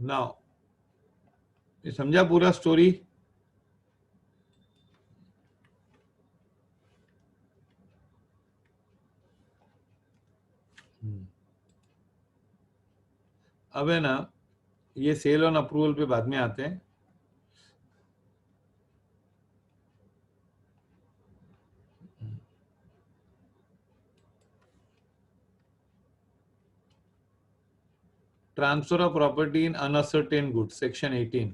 नाउ ये समझा पूरा स्टोरी? अब है ना, ये सेल ऑन अप्रूवल पे बाद में आते हैं. Transfer of property in uncertain goods, section 18.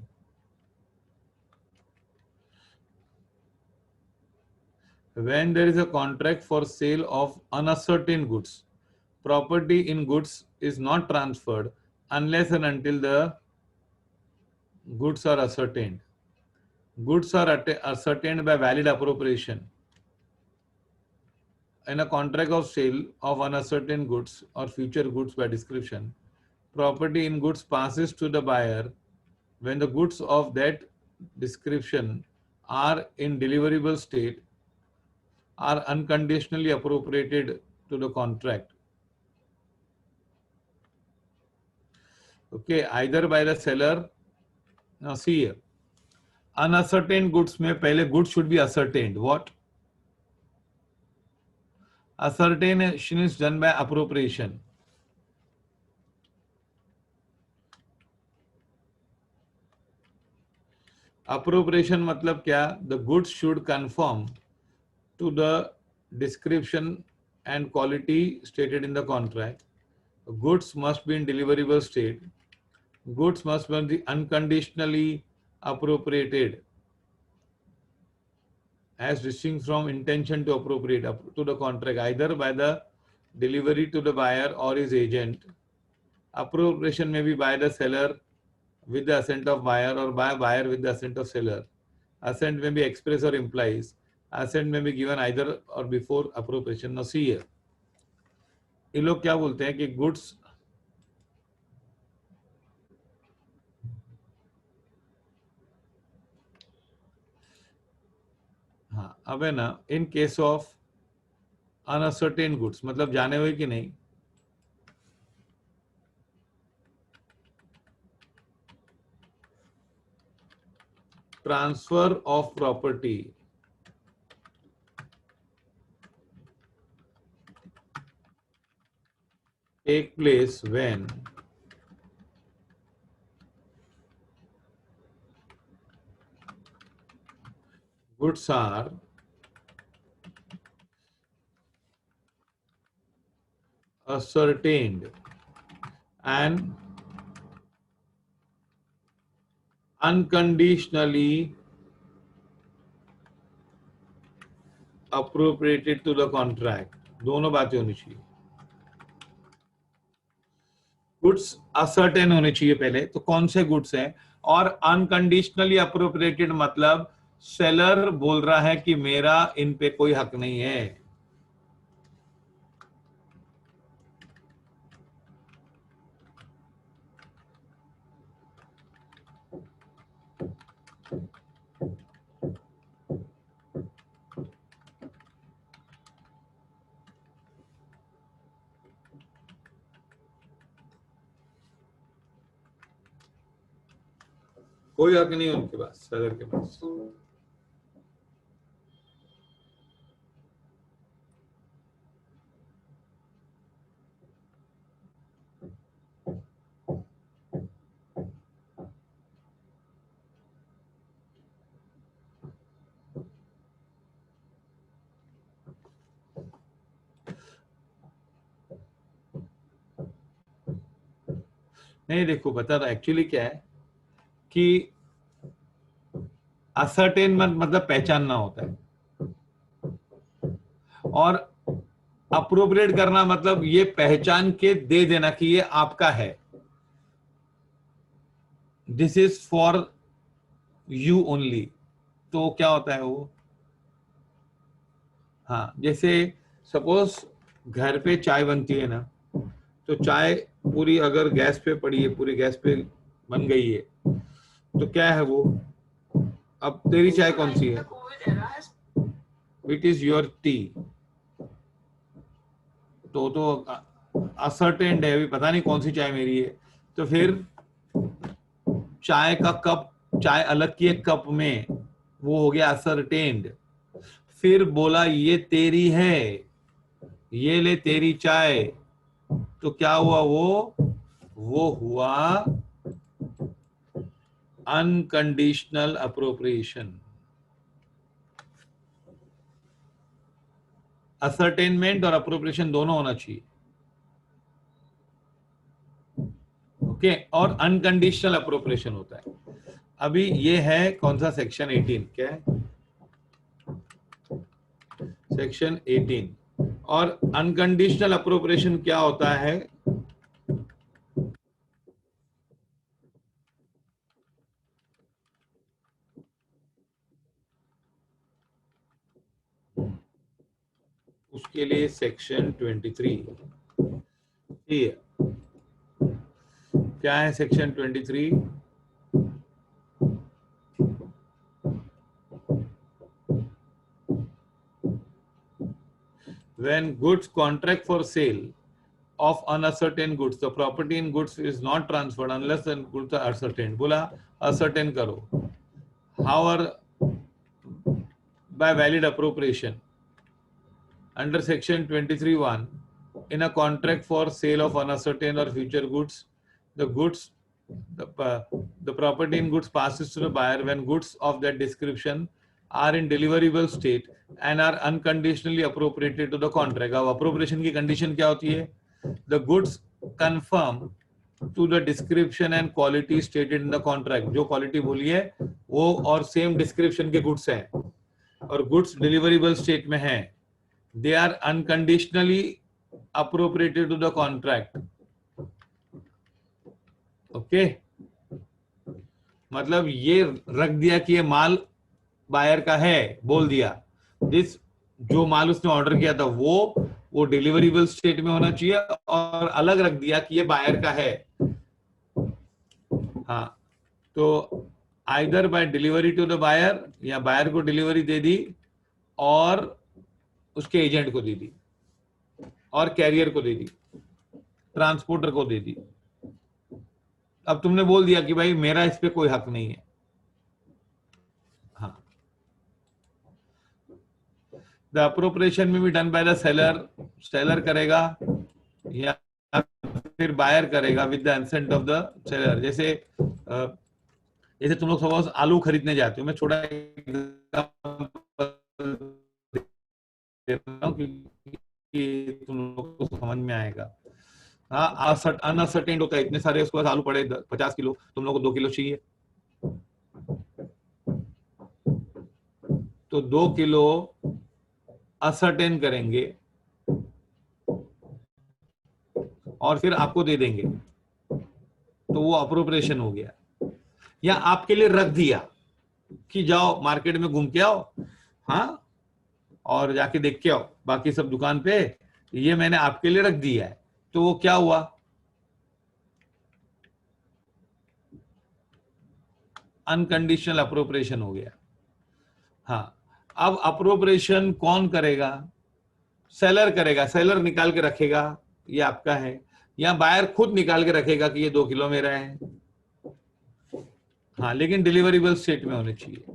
When there is a contract for sale of uncertain goods, property in goods is not transferred unless and until the goods are ascertained. Goods are ascertained by valid appropriation. In a contract of sale of uncertain goods or future goods by description, property in goods passes to the buyer when the goods of that description are in deliverable state, are unconditionally appropriated to the contract. Okay, either by the seller. Now see here, unascertained goods में पहले goods should be ascertained. What? Ascertaination is done by appropriation. Appropriation मतलब क्या? The goods should conform to the description and quality stated in the contract. Goods must be in deliverable state. Goods must be unconditionally appropriated as distinct from intention to appropriate to the contract, either by the delivery to the buyer or his agent. Appropriation may be by the seller with the assent of buyer or by buyer with the assent of seller. Assent may be express or implies. Assent may be given either or before appropriation. Now see here, ये लोग क्या बोलते हैं कि goods, हाँ, अब है ना, in case of uncertain goods मतलब जाने हुए कि नहीं, transfer of property take place when goods are ascertained and unconditionally appropriated to the contract. दोनों बातें होनी चाहिए. गुड्स असर्टेन होने चाहिए पहले, तो कौन से गुड्स हैं, और अनकंडीशनली अप्रोप्रिएटेड मतलब सेलर बोल रहा है कि मेरा इन पे कोई हक नहीं है. कोई हक नहीं है उनके पास, सेलर के पास. नहीं, देखो बता रहा एक्चुअली क्या है कि असर्टेनमेंट मतलब पहचानना होता है, और अप्रोप्रिएट करना मतलब ये पहचान के दे देना कि ये आपका है, this is for you only. तो क्या होता है वो, हाँ, जैसे सपोज घर पे चाय बनती है ना, तो चाय पूरी अगर गैस पे पड़ी है, पूरी गैस पे बन गई है, तो क्या है वो, अब तेरी चाय कौन सी है, इट इज योर टी. तो असर्टेन्ड है, अभी पता नहीं कौन सी चाय मेरी है. तो फिर चाय का कप, चाय अलग की एक कप में, वो हो गया असर्टेन्ड. फिर बोला ये तेरी है, ये ले तेरी चाय, तो क्या हुआ, वो हुआ अनकंडीशनल अप्रोप्रिएशन. असर्टेनमेंट और अप्रोप्रिएशन दोनों होना चाहिए. ओके, और अनकंडीशनल अप्रोप्रिएशन होता है. अभी ये है कौन सा, सेक्शन 18. क्या है, सेक्शन 18. और अनकंडीशनल अप्रोप्रिएशन क्या होता है, उसके लिए सेक्शन 23 है. क्या है section 23, when goods contract for sale of uncertain goods, the property in goods is not transferred unless the goods are ascertained. बोला ascertain करो, however by valid appropriation under section 23(1), in a contract for sale of uncertain or future goods, the property in goods passes to the buyer when goods of that description are in deliverable state and are unconditionally appropriated to the contract. अब appropriation की condition क्या होती है, the goods conform to the description and quality stated in the contract. जो quality बोली है वो और same description के goods हैं और goods deliverable state में हैं, they are unconditionally appropriated to the contract. Okay, मतलब ये रख दिया कि ये माल बायर का है, बोल दिया दिस, जो माल उसने ऑर्डर किया था वो डिलीवरेबल स्टेट में होना चाहिए, और अलग रख दिया कि ये बायर का है. हाँ, तो either by delivery to the buyer, या बायर को डिलीवरी दे दी और उसके एजेंट को दे दी और कैरियर को दे दी, ट्रांसपोर्टर को दे दी. अब तुमने बोल दिया कि भाई मेरा इस पे कोई हक नहीं है. हाँ, द अप्रोप्रिएशन में भी done by the seller, seller करेगा या फिर बायर करेगा with the consent of the seller. जैसे जैसे तुम लोग सपोज आलू खरीदने जाते हो, मैं छोटा एग्जांपल दे रहा हूँ क्योंकि तुम लोग को समझ में आएगा। हाँ, अनअसर्टेन होता है, इतने सारे उसके पास आलू पड़े 50 किलो, तुम लोग को 2 किलो चाहिए, तो 2 किलो असर्टेन करेंगे और फिर आपको दे देंगे, तो वो अप्रोप्रिएशन हो गया। या आपके लिए रख दिया कि जाओ मार्केट में घूम के आओ, हाँ, और जाके देख के आओ बाकी सब दुकान पे, ये मैंने आपके लिए रख दिया है, तो वो क्या हुआ, अनकंडीशनल अप्रोप्रिएशन हो गया। हाँ, अब अप्रोप्रिएशन कौन करेगा? सेलर करेगा, सेलर निकाल के रखेगा ये आपका है, या बायर खुद निकाल के रखेगा कि ये 2 किलो मेरा है। हाँ, लेकिन डिलीवरेबल स्टेट में होने चाहिए।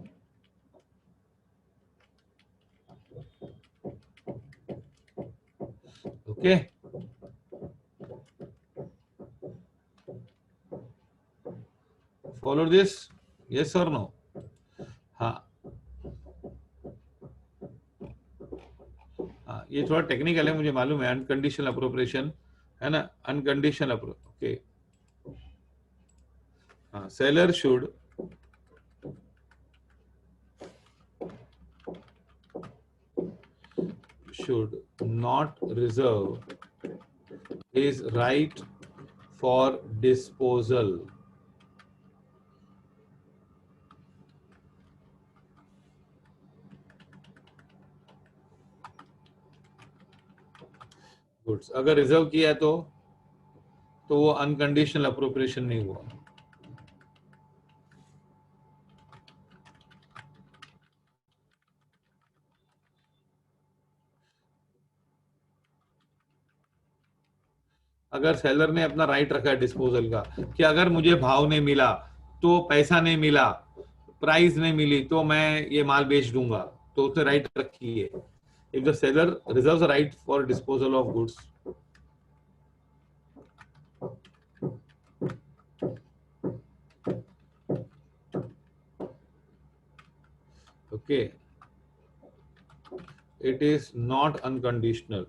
ओके, फॉलो दिस, यस और नो? हाँ, हाँ, ये थोड़ा टेक्निकल है मुझे मालूम है, अनकंडीशनल अप्रोप्रिएशन है ना, अनकंडीशनल ओके। हाँ, seller should not reserve his right for disposal goods. अगर रिजर्व किया है तो वो अनकंडीशनल अप्रोप्रिएशन नहीं हुआ। अगर सेलर ने अपना राइट रखा है डिस्पोजल का कि अगर मुझे भाव नहीं मिला, तो पैसा नहीं मिला, प्राइस नहीं मिली, तो मैं ये माल बेच दूंगा, तो उसने राइट रखी है। If the seller reserves right for disposal of goods, okay, it is not unconditional.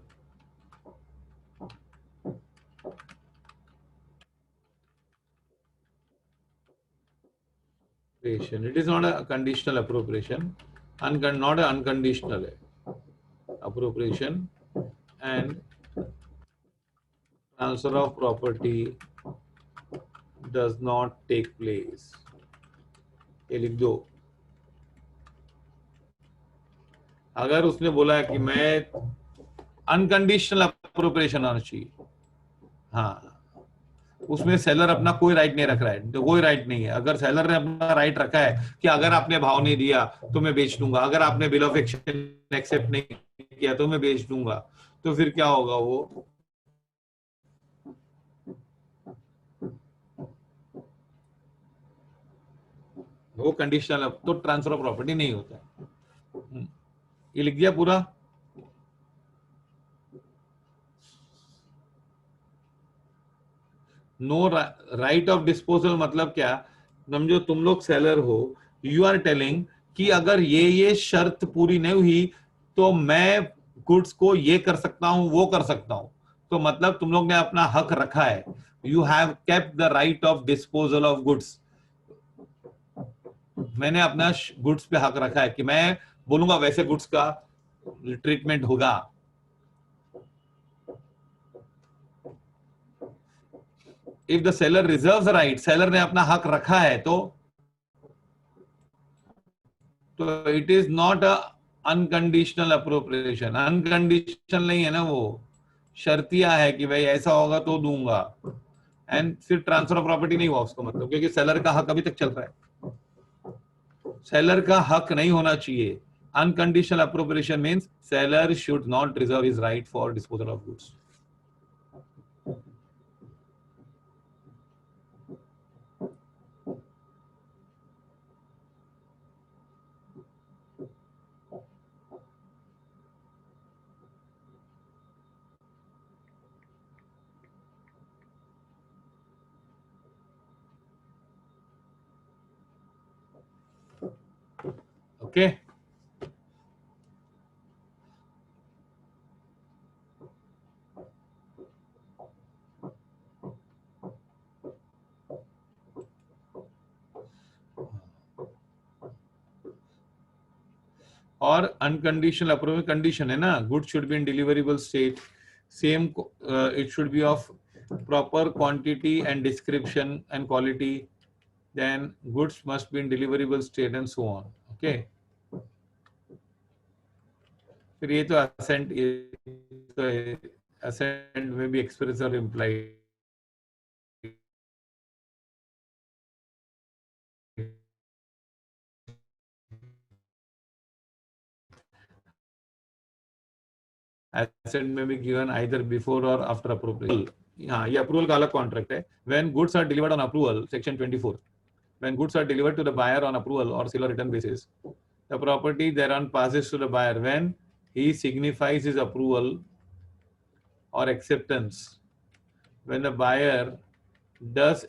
It is not a conditional appropriation, not a unconditional appropriation, and transfer of property does not take place. ये लिख दो। अगर उसने बोला कि मैं unconditional appropriation होना चाहिए, हाँ, उसमें सेलर अपना कोई राइट नहीं रख रहा है, तो कोई राइट नहीं है। अगर सेलर ने अपना राइट रखा है कि अगर आपने भाव नहीं दिया तो मैं बेच दूंगा, अगर आपने बिल ऑफ एक्सचेंज एक्सेप्ट नहीं किया तो मैं बेच दूंगा, तो फिर क्या होगा, वो कंडीशनल, तो ट्रांसफर ऑफ प्रॉपर्टी नहीं होता है। ये लिख दिया पूरा। नो राइट ऑफ डिस्पोजल मतलब क्या, समझो तुम लोग सेलर हो, यू आर टेलिंग कि अगर ये शर्त पूरी नहीं हुई तो मैं गुड्स को ये कर सकता हूं, वो कर सकता हूं, तो मतलब तुम लोग ने अपना हक रखा है, you have kept the right of disposal of goods. मैंने अपना गुड्स पे हक रखा है कि मैं बोलूंगा वैसे गुड्स का ट्रीटमेंट होगा। If the seller reserves right, seller ने अपना हक रखा है, तो it is not a unconditional appropriation. Unconditional नहीं है ना, वो शर्तिया है कि भाई ऐसा होगा तो दूंगा, एंड फिर ट्रांसफर ऑफ प्रॉपर्टी नहीं हुआ उसका मतलब, क्योंकि सेलर का हक अभी तक चल रहा है, सेलर का हक नहीं होना चाहिए। Unconditional appropriation means seller should not reserve his right for disposal of goods. Okay और अनकंडीशनल अप्रूवल कंडीशन है ना, good should be in deliverable state, same it should be of proper quantity and description and quality, then goods must be in deliverable state and so on. Okay फिर ये तो ascent में भी express और imply assent में भी given either before or after approval. हाँ ये अप्रूवल का अलग कॉन्ट्रैक्ट है. When goods are delivered on approval, section 24, when goods are delivered to the buyer on approval or sale or return basis, the property thereon passes to the buyer when he signifies his approval or acceptance, when the buyer does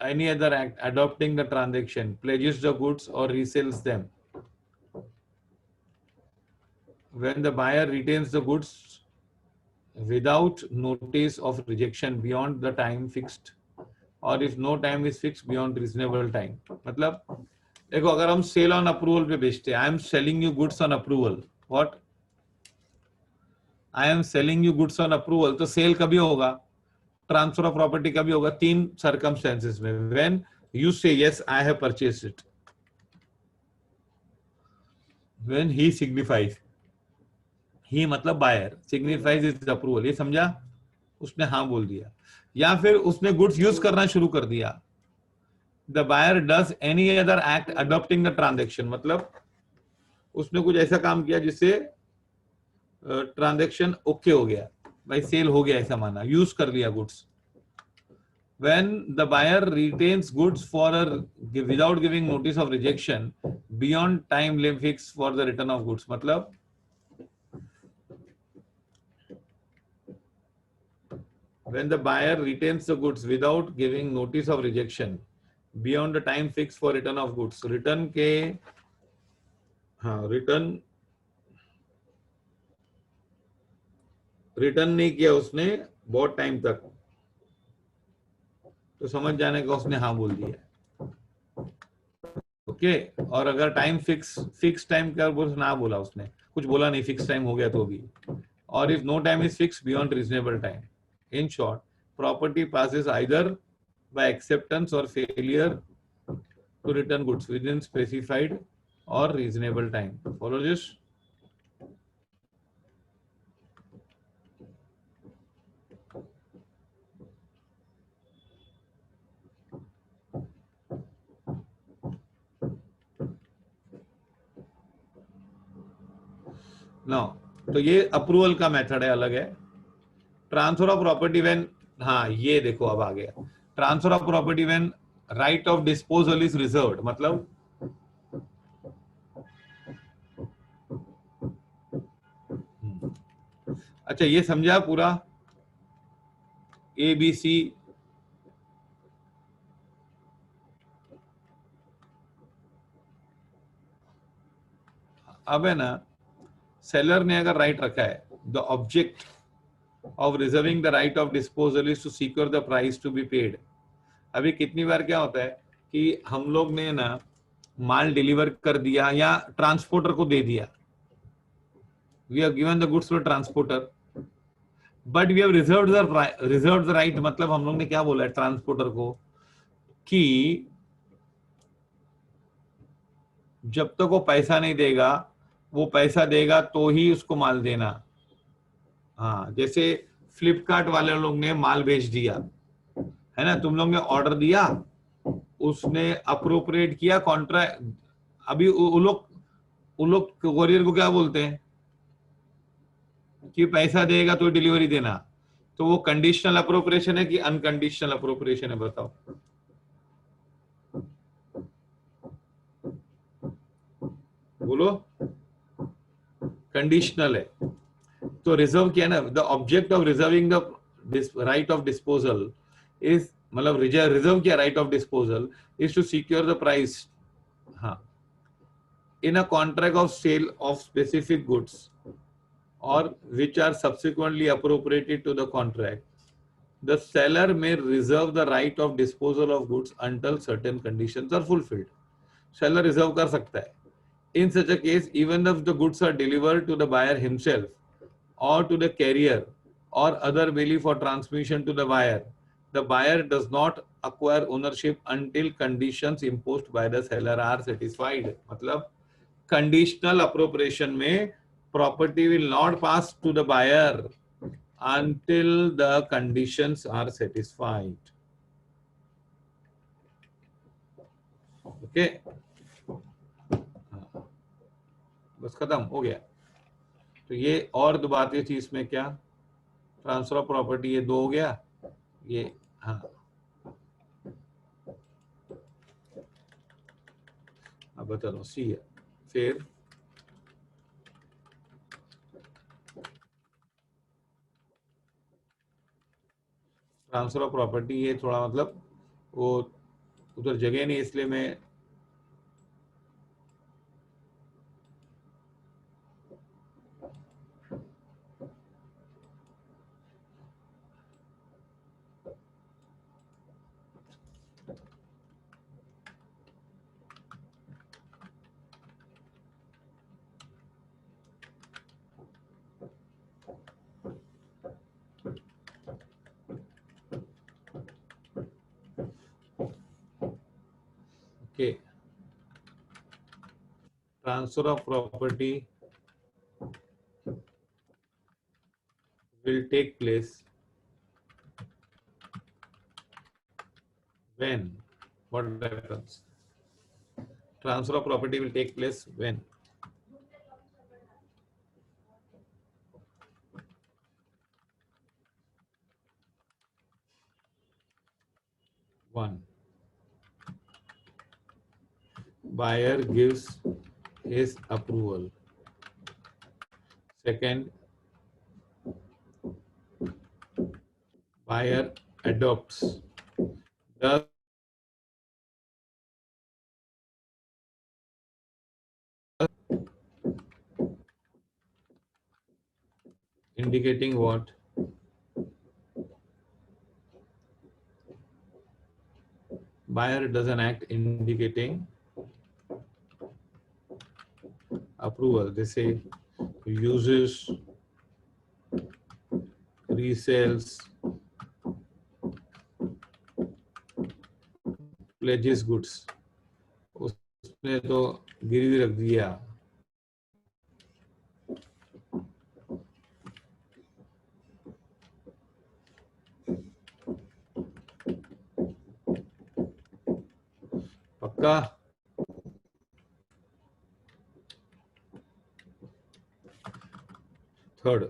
any other act adopting the transaction, pledges the goods or resells them, when the buyer retains the goods without notice of rejection beyond the time fixed, or if no time is fixed beyond reasonable time. मतलब देखो अगर हम cell on approval पे बेचते हैं, I am selling you goods on approval, what I am selling you goods on approval, तो cell कभी होगा, ट्रांसफर ऑफ प्रॉपर्टी कभी होगा, तीन सर्कमस्टेंसेस में. When you say yes I have purchased it, when he signifies, he मतलब buyer, signifies is approval, ये समझा, उसने हाँ बोल दिया, या फिर उसने गुड्स यूज करना शुरू कर दिया. The buyer does any other act adopting the transaction, मतलब उसने कुछ ऐसा काम किया जिससे ट्रांजेक्शन ओके हो गया, भाई सेल हो गया, ऐसा माना, यूज कर लिया goods. When the buyer retains goods for without giving notice of rejection beyond time limit fixed for the return of goods, मतलब when the buyer retains the goods without giving notice of rejection beyond the time fixed for return of goods, return के हाँ return नहीं किया उसने बहुत time तक, तो समझ जाने का उसने हाँ बोल दिया. ओके और अगर टाइम फिक्स टाइम का ना बोला, उसने कुछ बोला नहीं, फिक्स टाइम हो गया तो भी, और if no time is fixed beyond reasonable time. In short property passes either by acceptance or failure to return goods within specified or reasonable time. Follow this? No. तो ये अप्रूवल का method है, अलग है. ट्रांसफर ऑफ प्रॉपर्टी व्हेन, हाँ ये देखो अब आ गया, transfer of property when right of disposal is reserved, मतलब अच्छा ये समझा पूरा, ABC. अब है ना, सेलर ने अगर राइट रखा है, the object of reserving the right of disposal is to secure the price to be paid. अभी कितनी बार क्या होता है कि हम लोग ने ना माल डिलीवर कर दिया या ट्रांसपोर्टर को दे दिया, we have given the goods to transporter but we have reserved the right, मतलब हम लोग ने क्या बोला है ट्रांसपोर्टर को कि जब तक वो पैसा नहीं देगा, वो पैसा देगा तो ही उसको माल देना. हाँ जैसे फ्लिपकार्ट वाले लोग ने माल भेज दिया है ना, तुम लोग ने ऑर्डर दिया, उसने अप्रोप्रिएट किया कॉन्ट्रैक्ट, अभी वो लोग कोरियर को क्या बोलते हैं कि पैसा देगा तो डिलीवरी देना, तो वो कंडीशनल अप्रोप्रिएशन है कि अनकंडीशनल अप्रोप्रिएशन है, बताओ. बोलो. कंडीशनल है. तो रिजर्व किया ना, the object of reserving the right of disposal is, मतलब रिजर्व किया right of disposal is to secure the price. हाँ in a contract of sale of specific goods or which are subsequently appropriated to the contract, the seller may reserve the right of disposal of goods until certain conditions are fulfilled. Seller reserve कर सकता है. In such a case, even if the goods are delivered to the buyer himself or to the carrier or other way for transmission to the buyer does not acquire ownership until conditions imposed by the seller are satisfied. मतलब conditional appropriation में property will not pass to the buyer until the conditions are satisfied. Okay, बस खत्म हो गया. तो ये और दो बातें थी इसमें. क्या ट्रांसफर ऑफ प्रॉपर्टी, ये दो हो गया. ये हाँ, अब बता दो सी है. फिर ट्रांसफर ऑफ प्रॉपर्टी, ये थोड़ा मतलब वो उधर जगह नहीं, इसलिए मैं okay. Transfer of property will take place when, what happens? Transfer of property will take place when? One, buyer gives his approval. Second, buyer adopts the indicating what? Buyer does an act indicating approval. They say uses, resells, pledges goods. उसने तो गिरवी रख दिया. पक्का? Third,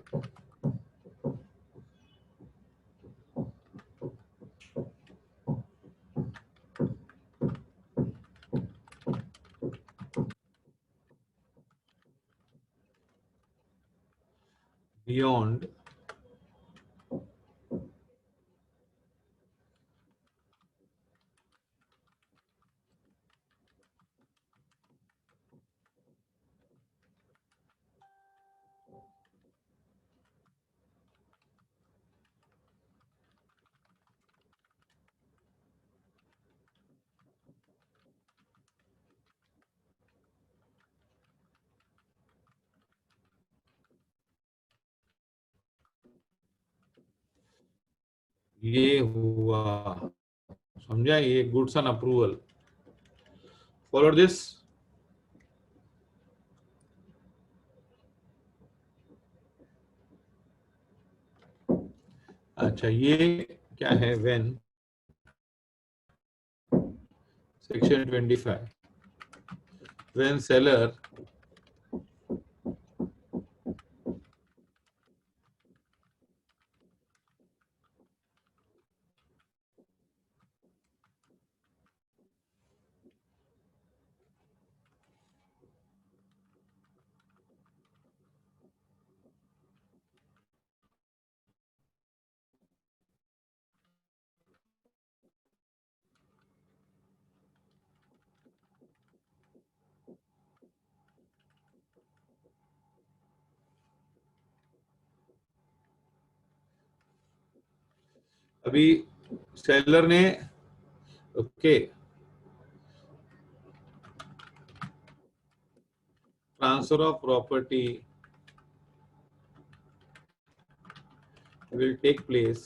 beyond ये हुआ, समझा? ये goods on approval. Follow this. अच्छा, ये क्या है? व्हेन सेक्शन 25, व्हेन सेलर अभी सेलर ने okay transfer of property will take place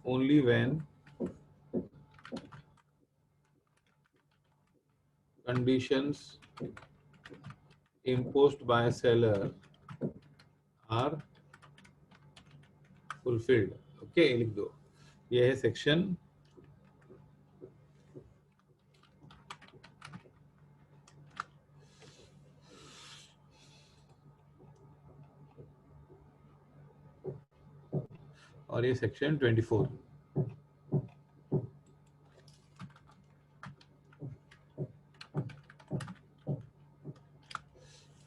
only when conditions imposed by seller are fulfilled. Okay लिख दो, ये है सेक्शन और ये section 24.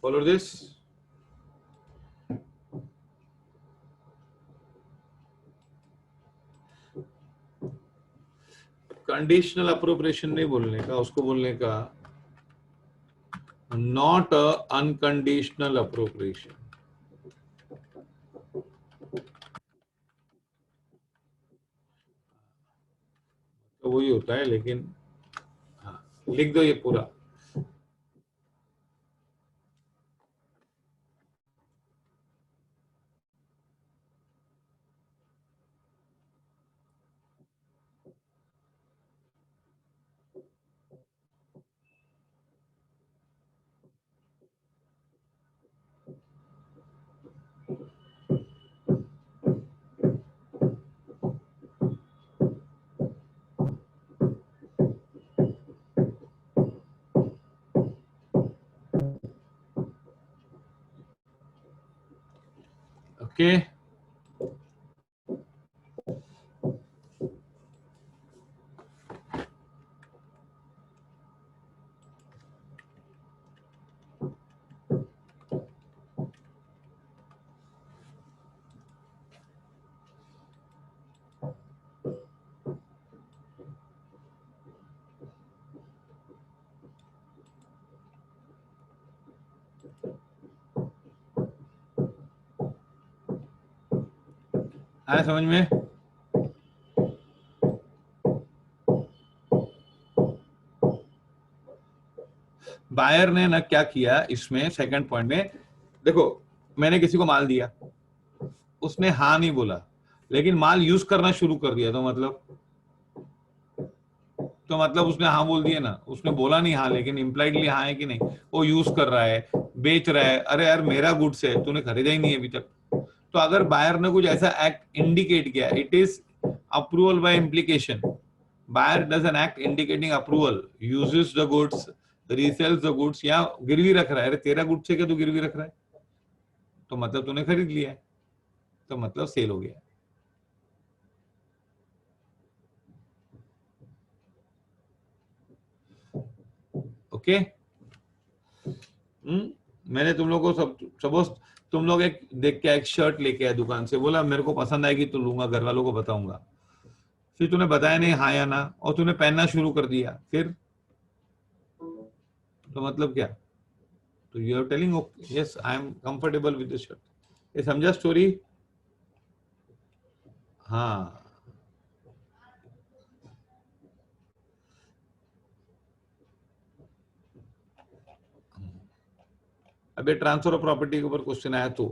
Follow this. Conditional appropriation नहीं बोलने का, उसको बोलने का नॉट अ अनकंडीशनल अप्रोप्रिएशन. तो वही होता है, लेकिन हाँ लिख दो ये पूरा. ओके आया समझ में. बायर ने ना क्या किया इसमें सेकंड पॉइंट में, देखो मैंने किसी को माल दिया, उसने हाँ नहीं बोला, लेकिन माल यूज करना शुरू कर दिया, तो मतलब उसने हाँ बोल दिया ना, उसने बोला नहीं हाँ, लेकिन इम्प्लाइडली हाँ है कि नहीं, वो यूज कर रहा है, बेच रहा है. अरे यार मेरा गुड्स है, तूने खरीदा ही नहीं अभी तक. तो अगर बायर ने कुछ ऐसा एक्ट इंडिकेट किया, it is approval by implication. Buyer does an act indicating approval, uses the goods, resells the goods, या गिरवी रख रहा है. अरे तेरा गुड्स है क्या, तू गिरवी रख रहा है, तो मतलब तूने खरीद लिया है, तो मतलब सेल हो गया. ओके मैंने तुम लोग को सपोज तुम लोग एक देख के एक शर्ट लेके आए दुकान से, बोला मेरे को पसंद आएगी तो लूंगा, घर वालों को बताऊंगा. फिर तूने बताया नहीं हाँ या ना, और तूने पहनना शुरू कर दिया, फिर तो मतलब क्या, तो you are telling yes I am comfortable with this shirt. ये समझा स्टोरी. हाँ अबे ट्रांसफर ऑफ प्रॉपर्टी के ऊपर क्वेश्चन आया तो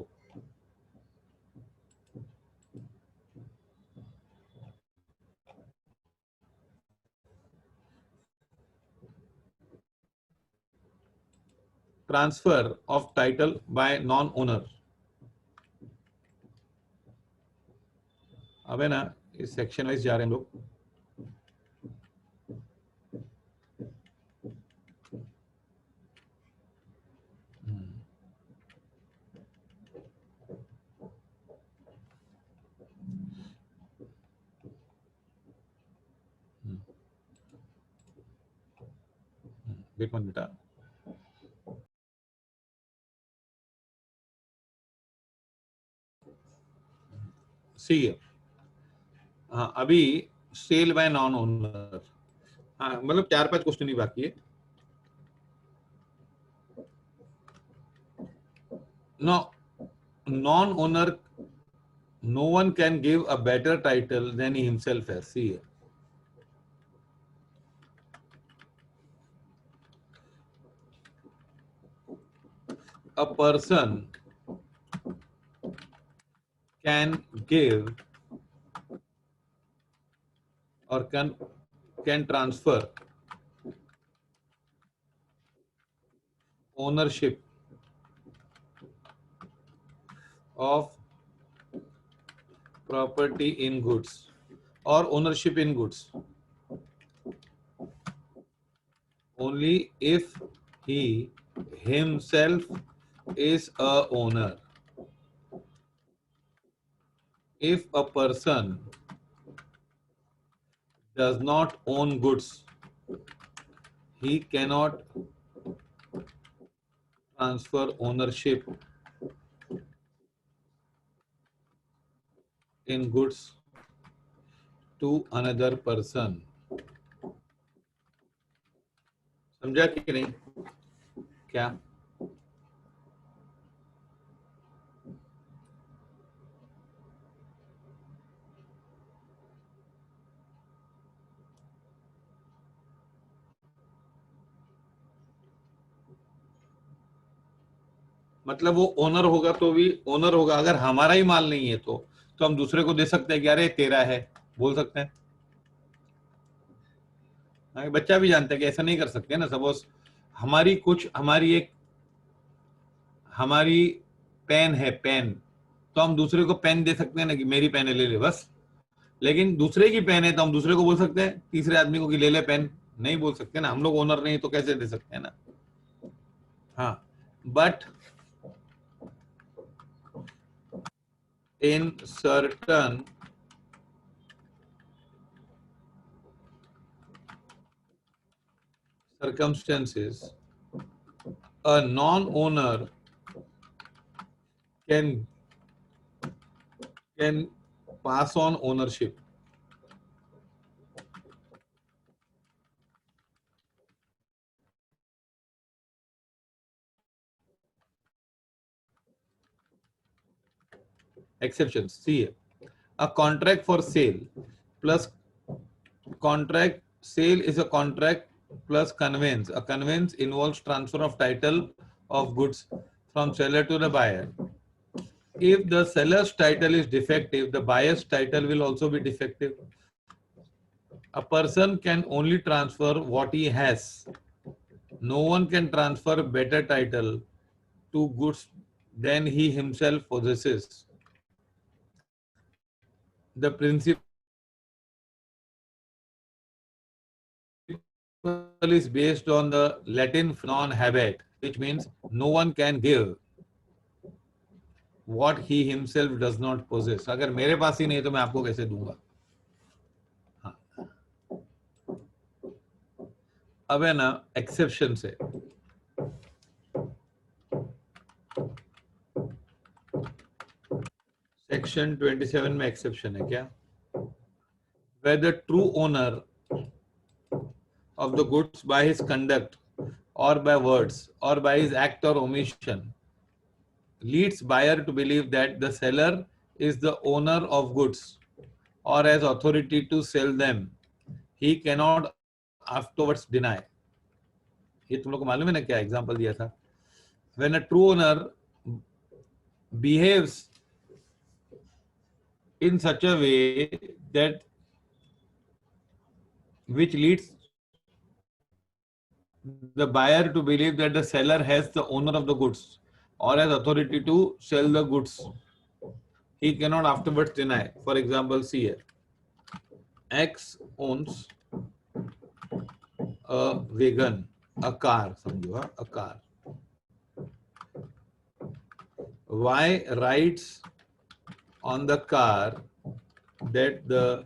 transfer of title by non owner. अब है ना इस सेक्शन वाइज जा रहे हैं हम लोग. वेट वन बेटा. सी है. हाँ अभी सेल बाय नॉन ओनर. हाँ मतलब 4-5 क्वेश्चन ही बाकी है. No non owner no one can give a better title than he himself has. See here. A person can give or can transfer ownership of property in goods or ownership in goods only if he himself is a owner. If a person does not own goods, he cannot transfer ownership in goods to another person. समझा कि नहीं? क्या? मतलब वो owner होगा तो भी owner होगा, अगर हमारा ही माल नहीं है तो हम दूसरे को दे सकते हैं कि अरे तेरा है, बोल सकते हैं। बच्चा भी जानता है कि ऐसा नहीं कर सकते ना। सपोज हमारी पेन है, पेन, तो हम दूसरे को पेन दे सकते हैं ना कि मेरी पेन है, ले ले बस। लेकिन दूसरे की पेन है तो हम दूसरे को बोल सकते हैं, तीसरे आदमी को कि ले ले पेन, नहीं बोल सकते ना। हम लोग ओनर नहीं तो कैसे दे सकते हैं ना। हाँ, but in certain circumstances, a non-owner can pass on ownership. Exceptions. See here. A contract for sale plus contract sale is a contract plus conveyance. A conveyance involves transfer of title of goods from seller to the buyer. If the seller's title is defective, the buyer's title will also be defective. A person can only transfer what he has. No one can transfer better title to goods than he himself possesses. The principle is based on the Latin non habet, which means no one can give what he himself does not possess. अगर मेरे पास ही नहीं तो मैं आपको कैसे दूंगा? हाँ, अब है ना एक्सेप्शन से। सेक्शन 27 में एक्सेप्शन है क्या? Where the true owner of the goods by his conduct or by words or by his act or omission leads buyer to believe that the seller is the owner of goods or has authority to sell them, he cannot afterwards deny. ये तुम लोग को मालूम है ना क्या example दिया था? When a true owner behaves in such a way that which leads the buyer to believe that the seller has the owner of the goods or has authority to sell the goods, he cannot afterwards deny. For example, see here. X owns a wagon, a car, समझो, a car. Y writes on the car that the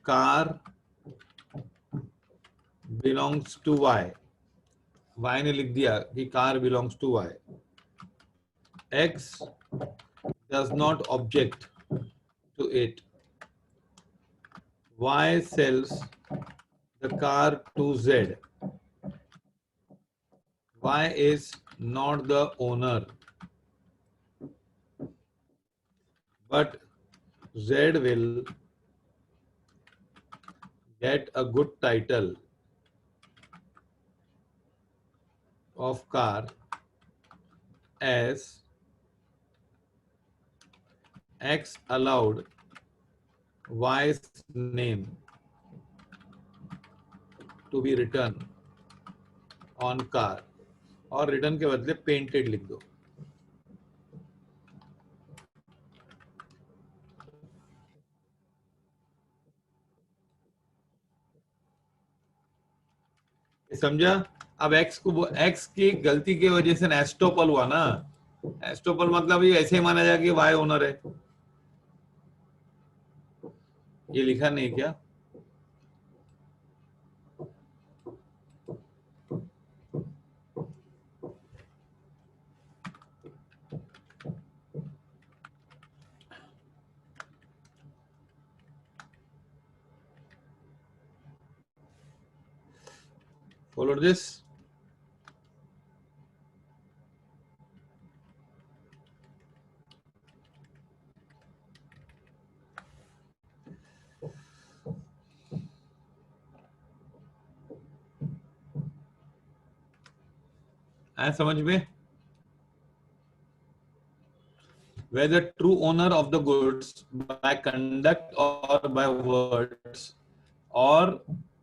car belongs to Y. Y ने लिख दिया कि car belongs to Y. X does not object to it. Y sells the car to Z. Y is not the owner, but Z will get a good title of car as X allowed Y's name to be written on car, और return के बदले painted लिख दो. समझा? अब x की गलती की वजह से एस्टोपल हुआ ना. एस्टोपल मतलब ये ऐसे माना जाए कि वाई ओनर है. ये लिखा नहीं क्या? Followed this? आया समझ में? Whether true owner of the goods by conduct or by words or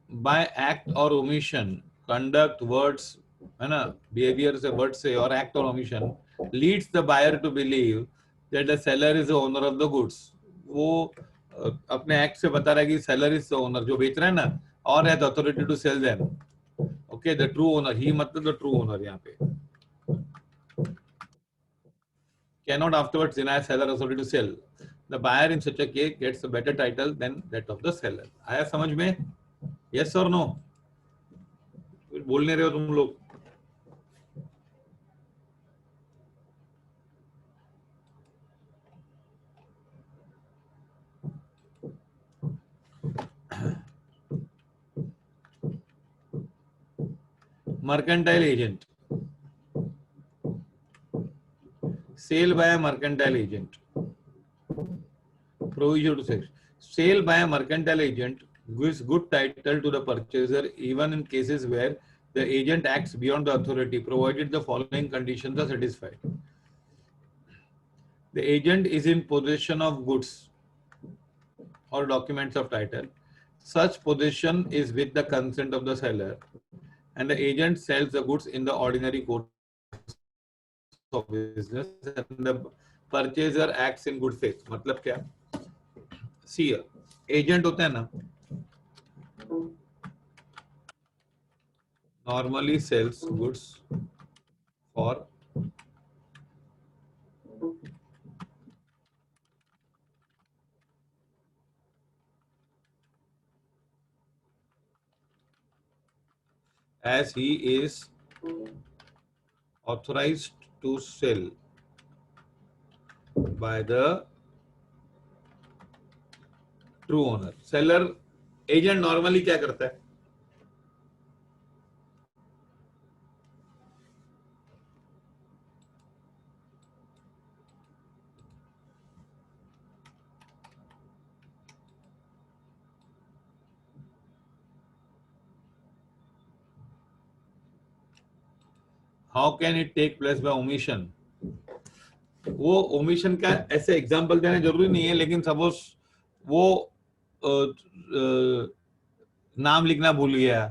by act or omission, conduct, words, है ना, behavior से, word से और act or omission leads the buyer to believe that the seller is the owner of the goods. वो अपने act से बता रहा है कि seller is the owner, जो बेच रहा है ना, और has authority to sell them. Okay, the true owner, he मतलब the true owner यहाँ पे. Cannot afterwards deny seller authority to sell. The buyer in such a case gets a better title than that of the seller. आया समझ में? Yes or no? बोल नहीं रहे हो तुम लोग. Mercantile agent. Sale by a mercantile agent. Provision to sell. Sale by a mercantile agent gives good title to the purchaser even in cases where the agent acts beyond the authority, provided the following conditions are satisfied. The agent is in possession of goods or documents of title. Such possession is with the consent of the seller, and the agent sells the goods in the ordinary course of business, and the purchaser acts in good faith. मतलब क्या? See, agent होता है ना, normally sells goods for as he is authorized to sell by the true owner. Seller, agent normally क्या करता है? How can it take place by omission? वो omission का ऐसे एग्जांपल देना जरूरी नहीं है, लेकिन सपोज वो नाम लिखना भूल गया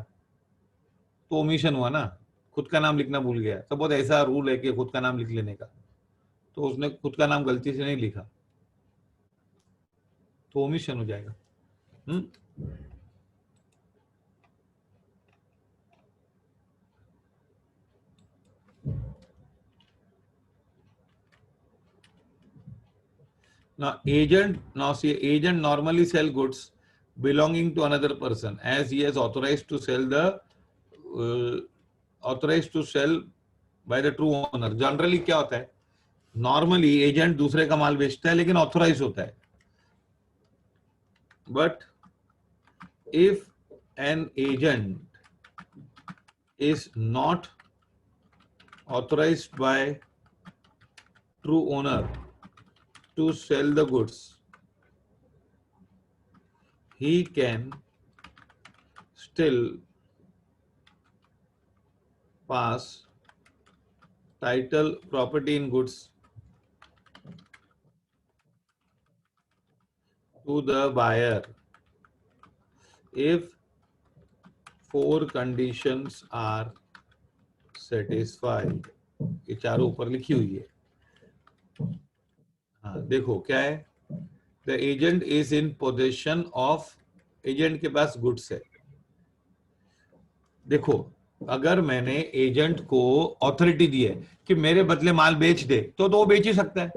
तो ओमिशन हुआ ना. खुद का नाम लिखना भूल गया, सपोज ऐसा रूल है कि खुद का नाम लिख लेने का, तो उसने खुद का नाम गलती से नहीं लिखा तो ओमिशन हो जाएगा. Agent normally sell goods belonging to another person as he is authorized to sell by the true owner. Generally क्या होता है? Normally agent दूसरे का माल बेचता है लेकिन authorized होता है. But if an agent is not authorized by true owner, to sell the goods, he can still pass title property in goods to the buyer if four conditions are satisfied. ये चारों ऊपर लिखी हुई है. हाँ देखो क्या है. The agent is in possession of, agent के पास गुड्स है. देखो अगर मैंने एजेंट को अथॉरिटी दी है कि मेरे बदले माल बेच दे तो वो बेच ही सकता है.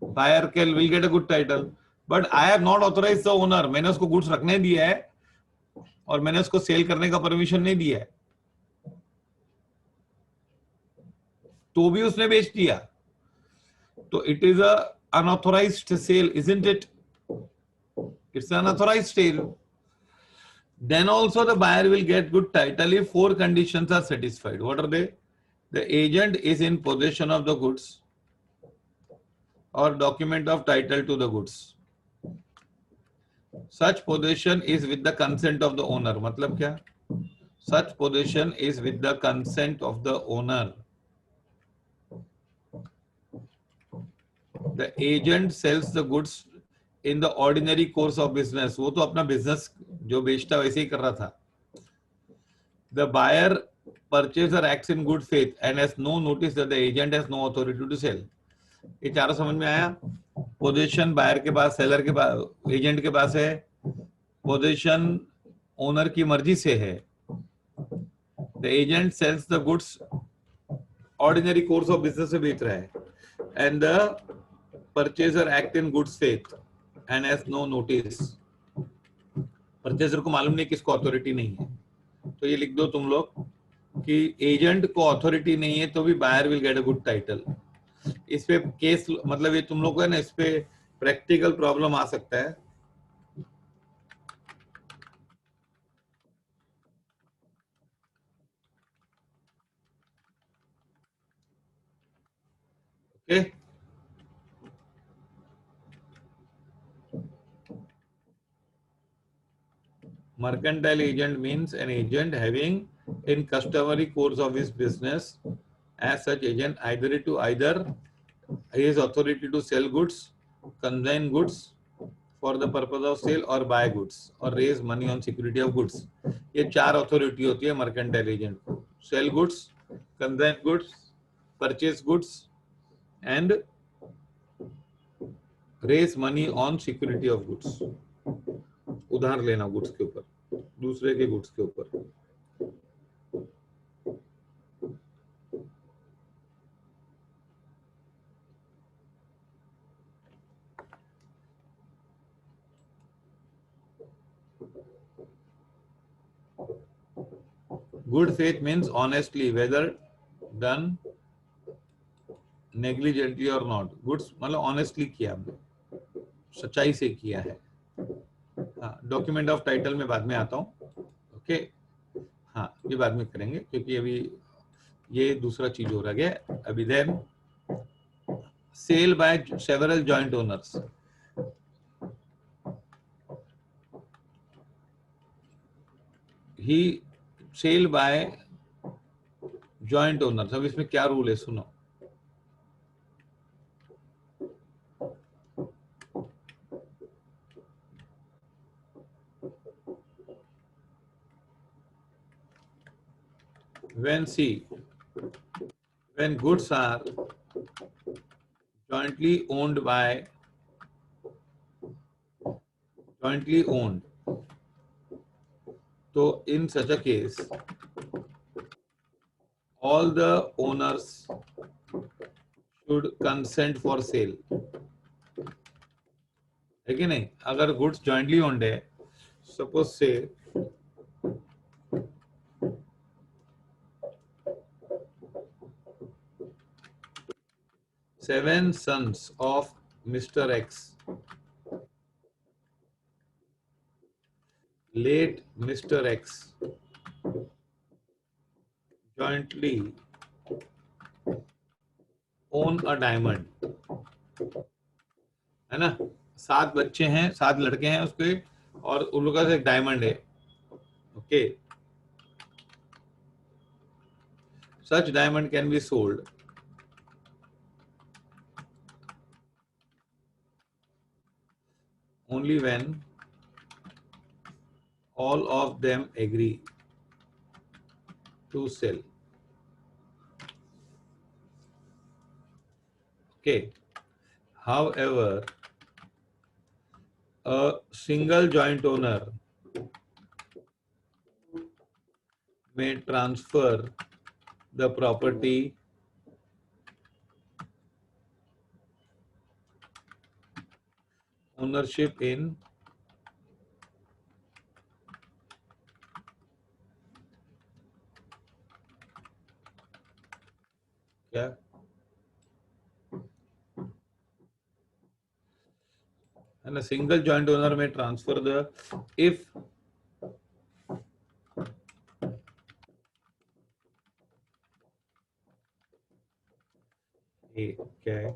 Buyer can will get a good title. But I have not authorise the owner. मैंने उसको गुड्स रखने दिया है और मैंने उसको सेल करने का परमिशन नहीं दिया है, तो भी उसने बेच दिया. तो it is a unauthorised sale, isn't it? It's an unauthorized sale. Then also the buyer will get good title if four conditions are satisfied. What are they? The agent is in possession of the goods or document of title to the goods. Such possession is with the consent of the owner. मतलब क्या? Such possession is with the consent of the owner. The agent sells the goods in the ordinary course of business. वो तो अपना business जो बेचता वैसे ही कर रहा था. The buyer purchaser acts in good faith and has no notice that the agent has no authority to sell. ये चारों समझ में आया? पोजीशन बायर के पास, सेलर के पास, एजेंट के पास है. पोजीशन ओनर की मर्जी से है. The agent sells the goods, ordinary course of business से बेच रहा है. And the purchaser act in goods faith and has no notice. Purchaser को मालूम नहीं कि इसको अथॉरिटी नहीं है. तो ये लिख दो तुम लोग कि एजेंट को अथॉरिटी नहीं है तो भी buyer will get a good title. इस पे केस, मतलब ये तुम लोग को है ना, इस पे प्रैक्टिकल प्रॉब्लम आ सकता है. Okay. Mercantile agent means an agent having in customary course of his business. As such agent either his authority to sell goods, consign goods for the purpose of sale or buy goods or raise money on security of goods. ये चार authority होती है mercantile agent को. Sell goods, consign goods, purchase goods and raise money on security of goods. उधार लेना goods के ऊपर, दूसरे के गुड्स के ऊपर. Good faith means honestly, whether done negligently or not. Goods मतलब ऑनेस्टली किया, सच्चाई से किया है. डॉक्यूमेंट ऑफ टाइटल में बाद में आता हूँ. ओके. हाँ ये बाद में करेंगे क्योंकि अभी ये दूसरा चीज हो रहा है अभी. Then sale by several joint owners. ही सेल बाय जॉइंट ओनर्स. अब इसमें क्या रूल है सुनो. when goods are jointly owned, so in such a case all the owners should consent for sale. है कि नहीं? अगर गुड्स जॉइंटली ओन्ड है, सपोज से seven sons of Mr. X, late Mr. X, jointly own a diamond. है ना, 7 बच्चे हैं, 7 लड़के हैं उसके, और उन लोगों का एक डायमंड है. Okay, such diamond can be sold only when all of them agree to sell. Okay. However, a single joint owner may transfer the property ownership in क्या, and a single joint owner may transfer the, if क्या है,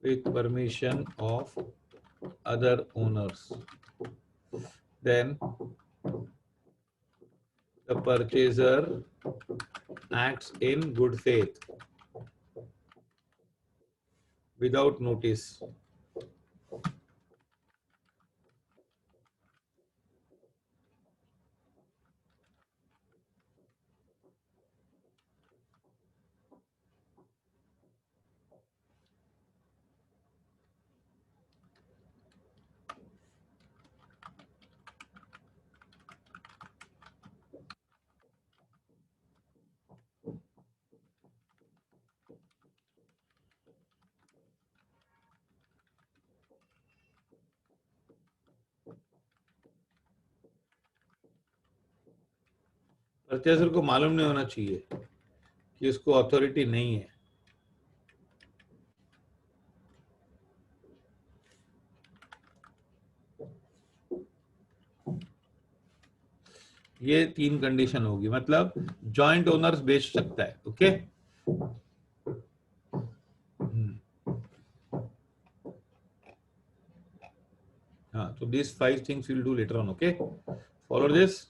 with permission of other owners, then the purchaser acts in good faith without notice. Purchaser को मालूम नहीं होना चाहिए कि उसको अथॉरिटी नहीं है. ये 3 कंडीशन होगी, मतलब जॉइंट ओनर्स बेच सकता है. ओके, हाँ, तो this 5 things will do later on. Okay, follow this.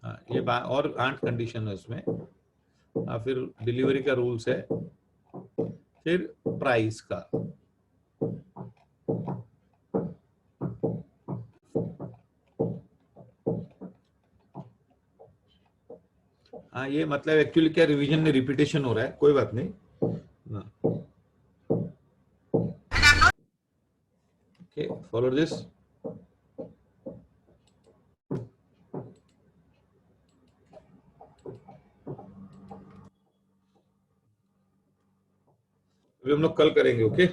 हाँ, ये और 8 कंडीशन है उसमें. हाँ, फिर डिलीवरी का रूल्स है, फिर प्राइस का. हाँ, ये मतलब एक्चुअली क्या, रिवीजन में रिपीटेशन हो रहा है, कोई बात नहीं. Okay, follow this. अभी हम लोग कल करेंगे. ओके.